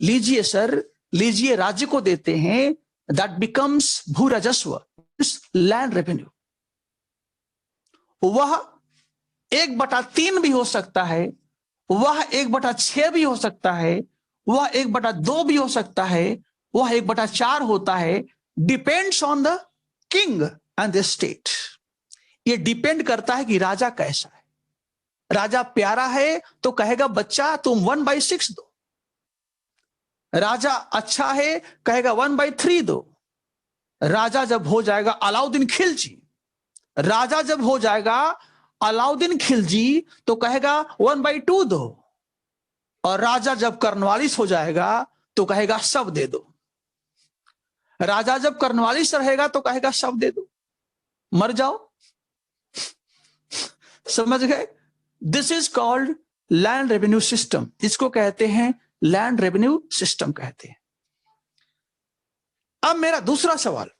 S1: लीजिए सर, लीजिए राज्य को देते हैं, दैट बिकम्स भू राजस्व, लैंड रेवेन्यू। वह 1/3 भी हो सकता है, वह 1/6 भी हो सकता है, वह 1/2 भी हो सकता है, वह 1/4 होता है, depends on the king and the state. ये डिपेंड करता है कि राजा कैसा है। राजा प्यारा है तो कहेगा बच्चा तुम 1/6 दो, राजा अच्छा है कहेगा 1/3 दो। राजा जब हो जाएगा अलाउद्दीन खिलजी, राजा जब हो जाएगा अलाउद्दीन खिलजी तो कहेगा 1/2 दो, और राजा जब कर्नवालिस हो जाएगा तो कहेगा सब दे दो। राजा जब कर्नवालिस रहेगा तो कहेगा सब दे दो, मर जाओ। समझ गए? This is called land revenue system, इसको कहते हैं लैंड रेवेन्यू सिस्टम कहते हैं। अब मेरा दूसरा सवाल, है,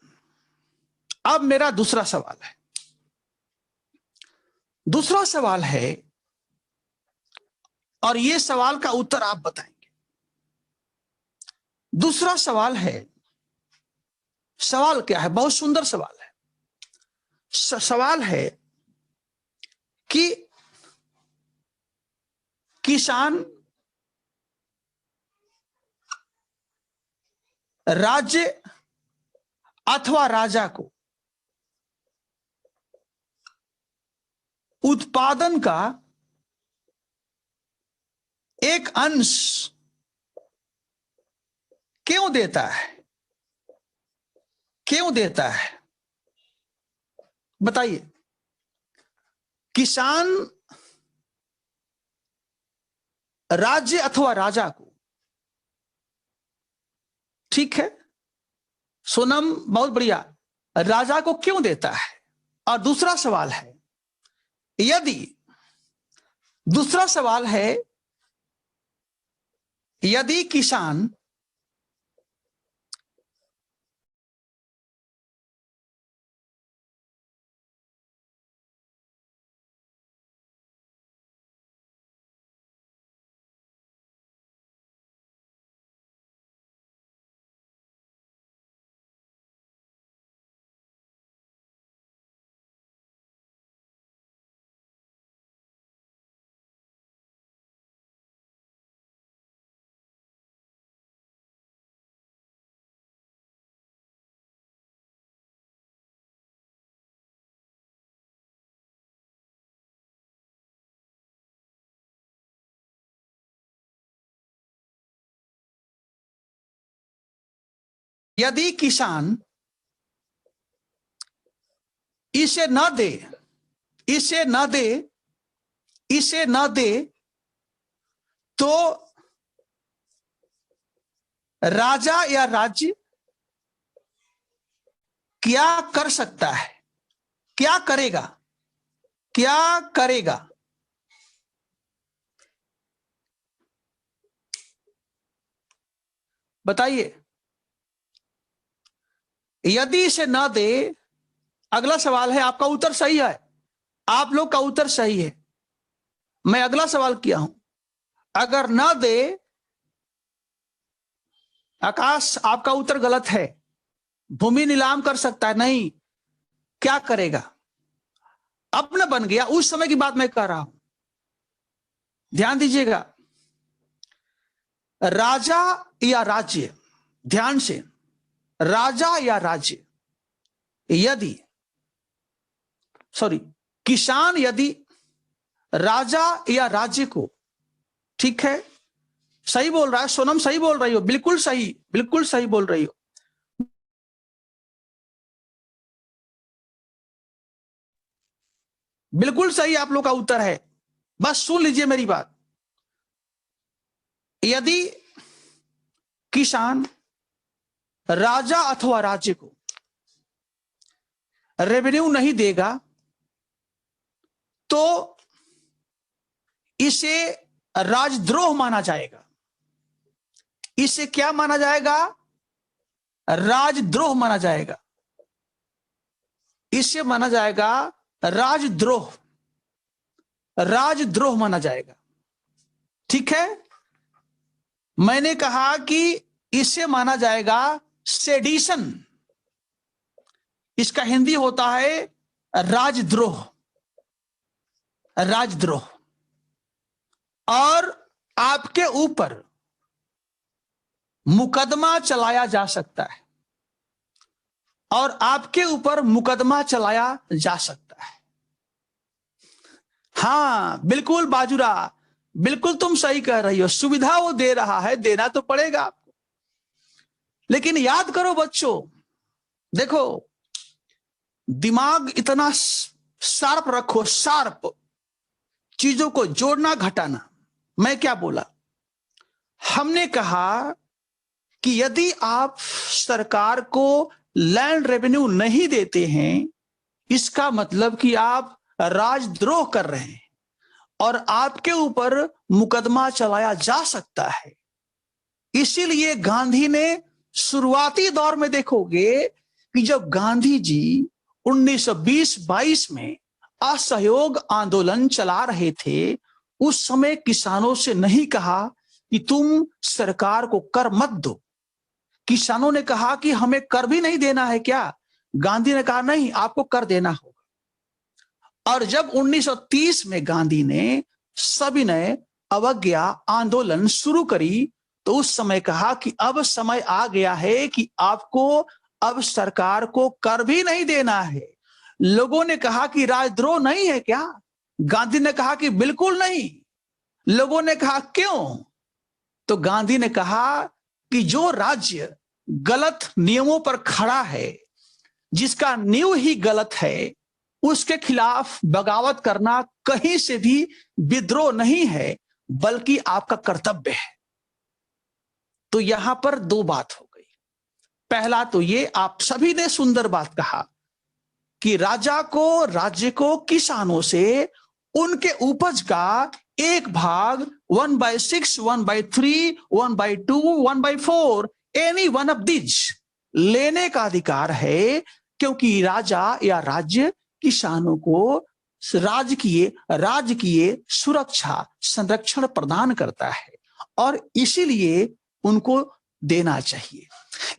S1: दूसरा सवाल है, और यह सवाल का उत्तर आप बताएंगे। दूसरा सवाल है, सवाल क्या है? बहुत सुंदर सवाल है। सवाल है कि किसान राज्य अथवा राजा को उत्पादन का एक अंश क्यों देता है? क्यों देता है बताइए। किसान राज्य अथवा राजा को, ठीक है सोनम, बहुत बढ़िया, राजा को क्यों देता है? और दूसरा सवाल है, यदि दूसरा सवाल है यदि किसान यदि किसान इसे न दे, इसे न दे, इसे न दे, तो राजा या राज्य क्या कर सकता है? क्या करेगा? क्या करेगा? बताइए। यदि इसे न दे, अगला सवाल है, आपका उत्तर सही है, आप लोग का उत्तर सही है। मैं अगला सवाल किया हूं, अगर न दे, आकाश आपका उत्तर गलत है। भूमि नीलाम कर सकता है? नहीं। क्या करेगा? अब न बन गया, उस समय की बात मैं कह रहा हूं, ध्यान दीजिएगा। राजा या राज्य, ध्यान से, राजा या राज्य यदि, सॉरी, किसान यदि राजा या राज्य को, ठीक है, सही बोल रहा है सोनम, सही बोल रही हो, बिल्कुल सही, बिल्कुल सही बोल रही हो। बिल्कुल सही आप लोग का उत्तर है, बस सुन लीजिए मेरी बात। यदि किसान राजा अथवा राज्य को रेवेन्यू नहीं देगा, तो इसे राजद्रोह माना जाएगा। इसे क्या माना जाएगा? राजद्रोह माना जाएगा। इसे माना जाएगा राजद्रोह, राजद्रोह माना जाएगा। ठीक है, मैंने कहा कि इसे माना जाएगा सेडिशन, इसका हिंदी होता है राजद्रोह, राजद्रोह। और आपके ऊपर मुकदमा चलाया जा सकता है, और आपके ऊपर मुकदमा चलाया जा सकता है। हां बिल्कुल बाजुरा, बिल्कुल तुम सही कह रही हो, सुविधा वो दे रहा है, देना तो पड़ेगा आपको। लेकिन याद करो बच्चों, देखो, दिमाग इतना शार्प रखो, शार्प, चीजों को जोड़ना घटाना। मैं क्या बोला? हमने कहा कि यदि आप सरकार को लैंड रेवेन्यू नहीं देते हैं, इसका मतलब कि आप राजद्रोह कर रहे हैं और आपके ऊपर मुकदमा चलाया जा सकता है। इसीलिए गांधी ने शुरुआती दौर में देखोगे कि जब गांधी जी 1920-22 में असहयोग आंदोलन चला रहे थे, उस समय किसानों से नहीं कहा कि तुम सरकार को कर मत दो। किसानों ने कहा कि हमें कर भी नहीं देना है क्या? गांधी ने कहा नहीं, आपको कर देना होगा। और जब 1930 में गांधी ने सविनय अवज्ञा आंदोलन शुरू करी, तो उस समय कहा कि अब समय आ गया है कि आपको अब सरकार को कर भी नहीं देना है। लोगों ने कहा कि राजद्रोह नहीं है क्या? गांधी ने कहा कि बिल्कुल नहीं। लोगों ने कहा क्यों? तो गांधी ने कहा कि जो राज्य गलत नियमों पर खड़ा है, जिसका नींव ही गलत है, उसके खिलाफ बगावत करना कहीं से भी विद्रोह नहीं है, बल्कि आपका कर्तव्य है। तो यहां पर दो बात हो गई। पहला तो ये, आप सभी ने सुंदर बात कहा कि राजा को, राज्य को किसानों से उनके उपज का एक भाग 1/6, 1/3, 1/2, 1/4 एनी वन ऑफ दिस लेने का अधिकार है, क्योंकि राजा या राज्य किसानों को राजकीय सुरक्षा संरक्षण प्रदान करता है और इसीलिए उनको देना चाहिए।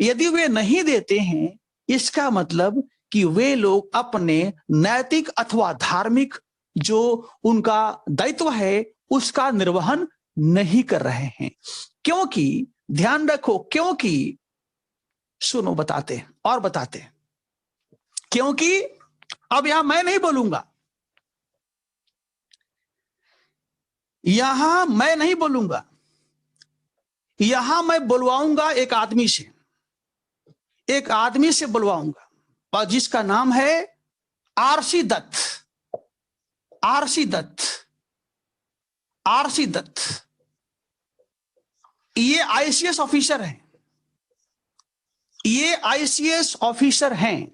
S1: यदि वे नहीं देते हैं, इसका मतलब कि वे लोग अपने नैतिक अथवा धार्मिक जो उनका दायित्व है, उसका निर्वहन नहीं कर रहे हैं। क्योंकि ध्यान रखो, क्योंकि सुनो, बताते और बताते, क्योंकि अब यहां मैं नहीं बोलूंगा, यहां मैं नहीं बोलूंगा, यहां मैं बुलवाऊंगा एक आदमी से। एक आदमी से बुलवाऊंगा और जिसका नाम है R C Dutt. R C Dutt, R C Dutt, ये आईसीएस ऑफिसर हैं। ये आईसीएस ऑफिसर हैं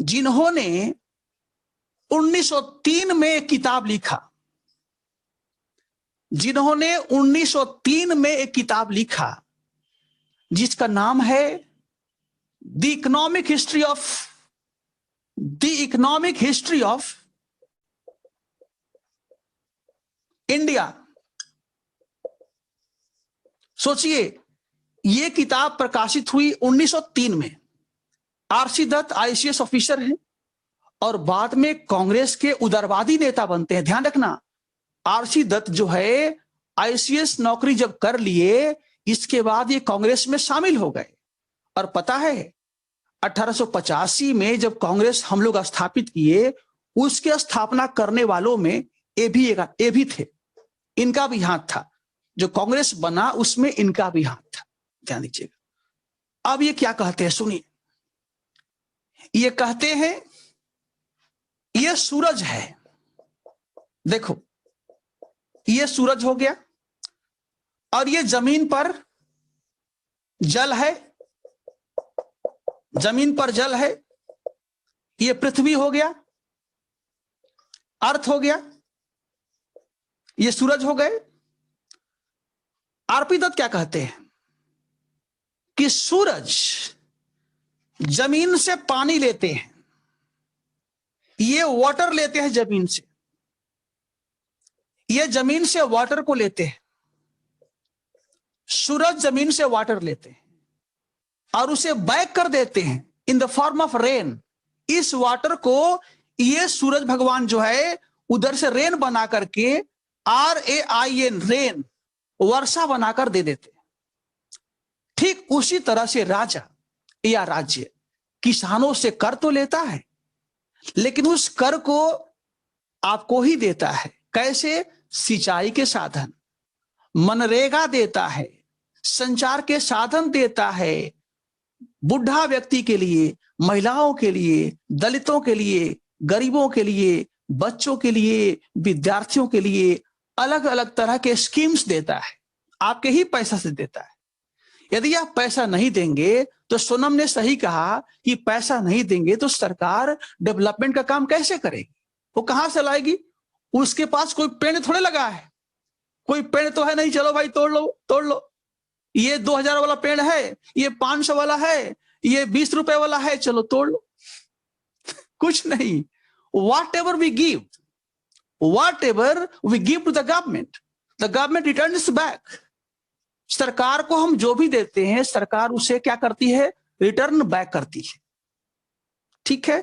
S1: जिन्होंने 1903 में एक किताब लिखा, जिन्होंने 1903 में एक किताब लिखा जिसका नाम है the economic history of India. सोचिए, यह किताब प्रकाशित हुई 1903 में। आरसी दत्त आईसीएस ऑफिसर हैं और बाद में कांग्रेस के उदारवादी नेता बनते हैं। ध्यान रखना, आरसी दत्त जो है आईसीएस नौकरी जब कर लिए, इसके बाद ये कांग्रेस में शामिल हो गए। और पता है 1885 में जब कांग्रेस हम लोग स्थापित किए, उसके स्थापना करने वालों में ये भी थे। इनका भी हाथ था। जो कांग्रेस बना उसमें इनका भी हाथ था। ध्यान दीजिएगा। अब ये क्या कहते हैं, सुनिए। ये कहते हैं ये सूरज है। देखो, ये सूरज हो गया और ये जमीन पर जल है। जमीन पर जल है। ये पृथ्वी हो गया, अर्थ हो गया, ये सूरज हो गए। आरपी दत्त क्या कहते हैं कि सूरज जमीन से पानी लेते हैं, ये वाटर लेते हैं जमीन से, ये जमीन से वाटर को लेते हैं। सूरज जमीन से वाटर लेते हैं और उसे बैक कर देते हैं in the form of rain. इस वाटर को ये सूरज भगवान जो है उधर से रेन बना करके, RAIN, रेन, वर्षा बनाकर दे देते। ठीक उसी तरह से राजा या राज्य किसानों से कर तो लेता है, लेकिन उस कर को आपको ही देता है। कैसे? सिंचाई के साधन, मनरेगा देता है, संचार के साधन देता है, बुढ़ा व्यक्ति के लिए, महिलाओं के लिए, दलितों के लिए, गरीबों के लिए, बच्चों के लिए, विद्यार्थियों के लिए अलग अलग तरह के स्कीम्स देता है। आपके ही पैसा से देता है। यदि आप पैसा नहीं देंगे, तो सोनम ने सही कहा कि पैसा नहीं देंगे तो सरकार डेवलपमेंट का काम कैसे करेगी? वो कहां से लाएगी? उसके पास कोई पेड़ थोड़े लगा है। कोई पेड़ तो है नहीं, चलो भाई तोड़ लो तोड़ लो। ये 2000 वाला पेड़ है, ये 500 वाला है, ये 20 रुपए वाला है, चलो तोड़ लो। कुछ नहीं। whatever we give to the government returns back। सरकार को हम जो भी देते हैं, सरकार उसे क्या करती है? रिटर्न बैक करती है। ठीक है,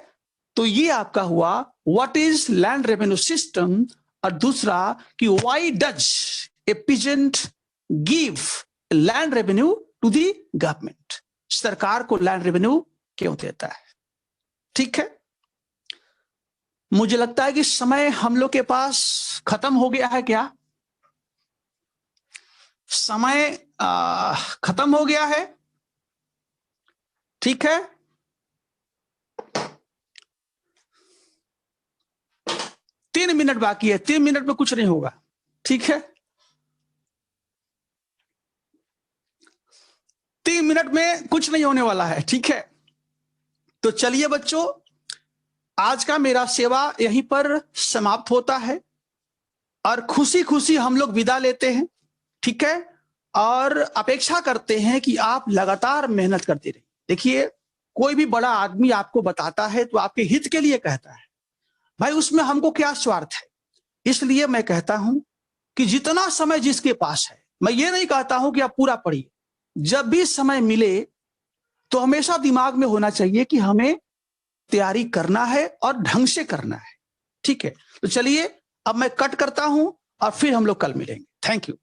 S1: तो ये आपका हुआ what is land revenue system. और दूसरा कि why does a peasant give land revenue to the government. सरकार को लैंड रेवेन्यू क्यों देता है? ठीक है, मुझे लगता है कि समय हम लोग के पास खत्म हो गया है। क्या समय खत्म हो गया है? ठीक है, 3 मिनट बाकी है। 3 मिनट में कुछ नहीं होगा। ठीक है, 3 मिनट में कुछ नहीं होने वाला है। ठीक है, तो चलिए बच्चों, आज का मेरा सेवा यहीं पर समाप्त होता है और खुशी खुशी हम लोग विदा लेते हैं। ठीक है, और अपेक्षा करते हैं कि आप लगातार मेहनत करते रहिए। देखिए, कोई भी बड़ा आदमी आपको बताता है तो आपके हित के लिए कहता है भाई, उसमें हमको क्या स्वार्थ है? इसलिए मैं कहता हूं कि जितना समय जिसके पास है, मैं ये नहीं कहता हूं कि आप पूरा पढ़िए। जब भी समय मिले तो हमेशा दिमाग में होना चाहिए कि हमें तैयारी करना है और ढंग से करना है। ठीक है, तो चलिए अब मैं कट करता हूं और फिर हम लोग कल मिलेंगे। Thank you.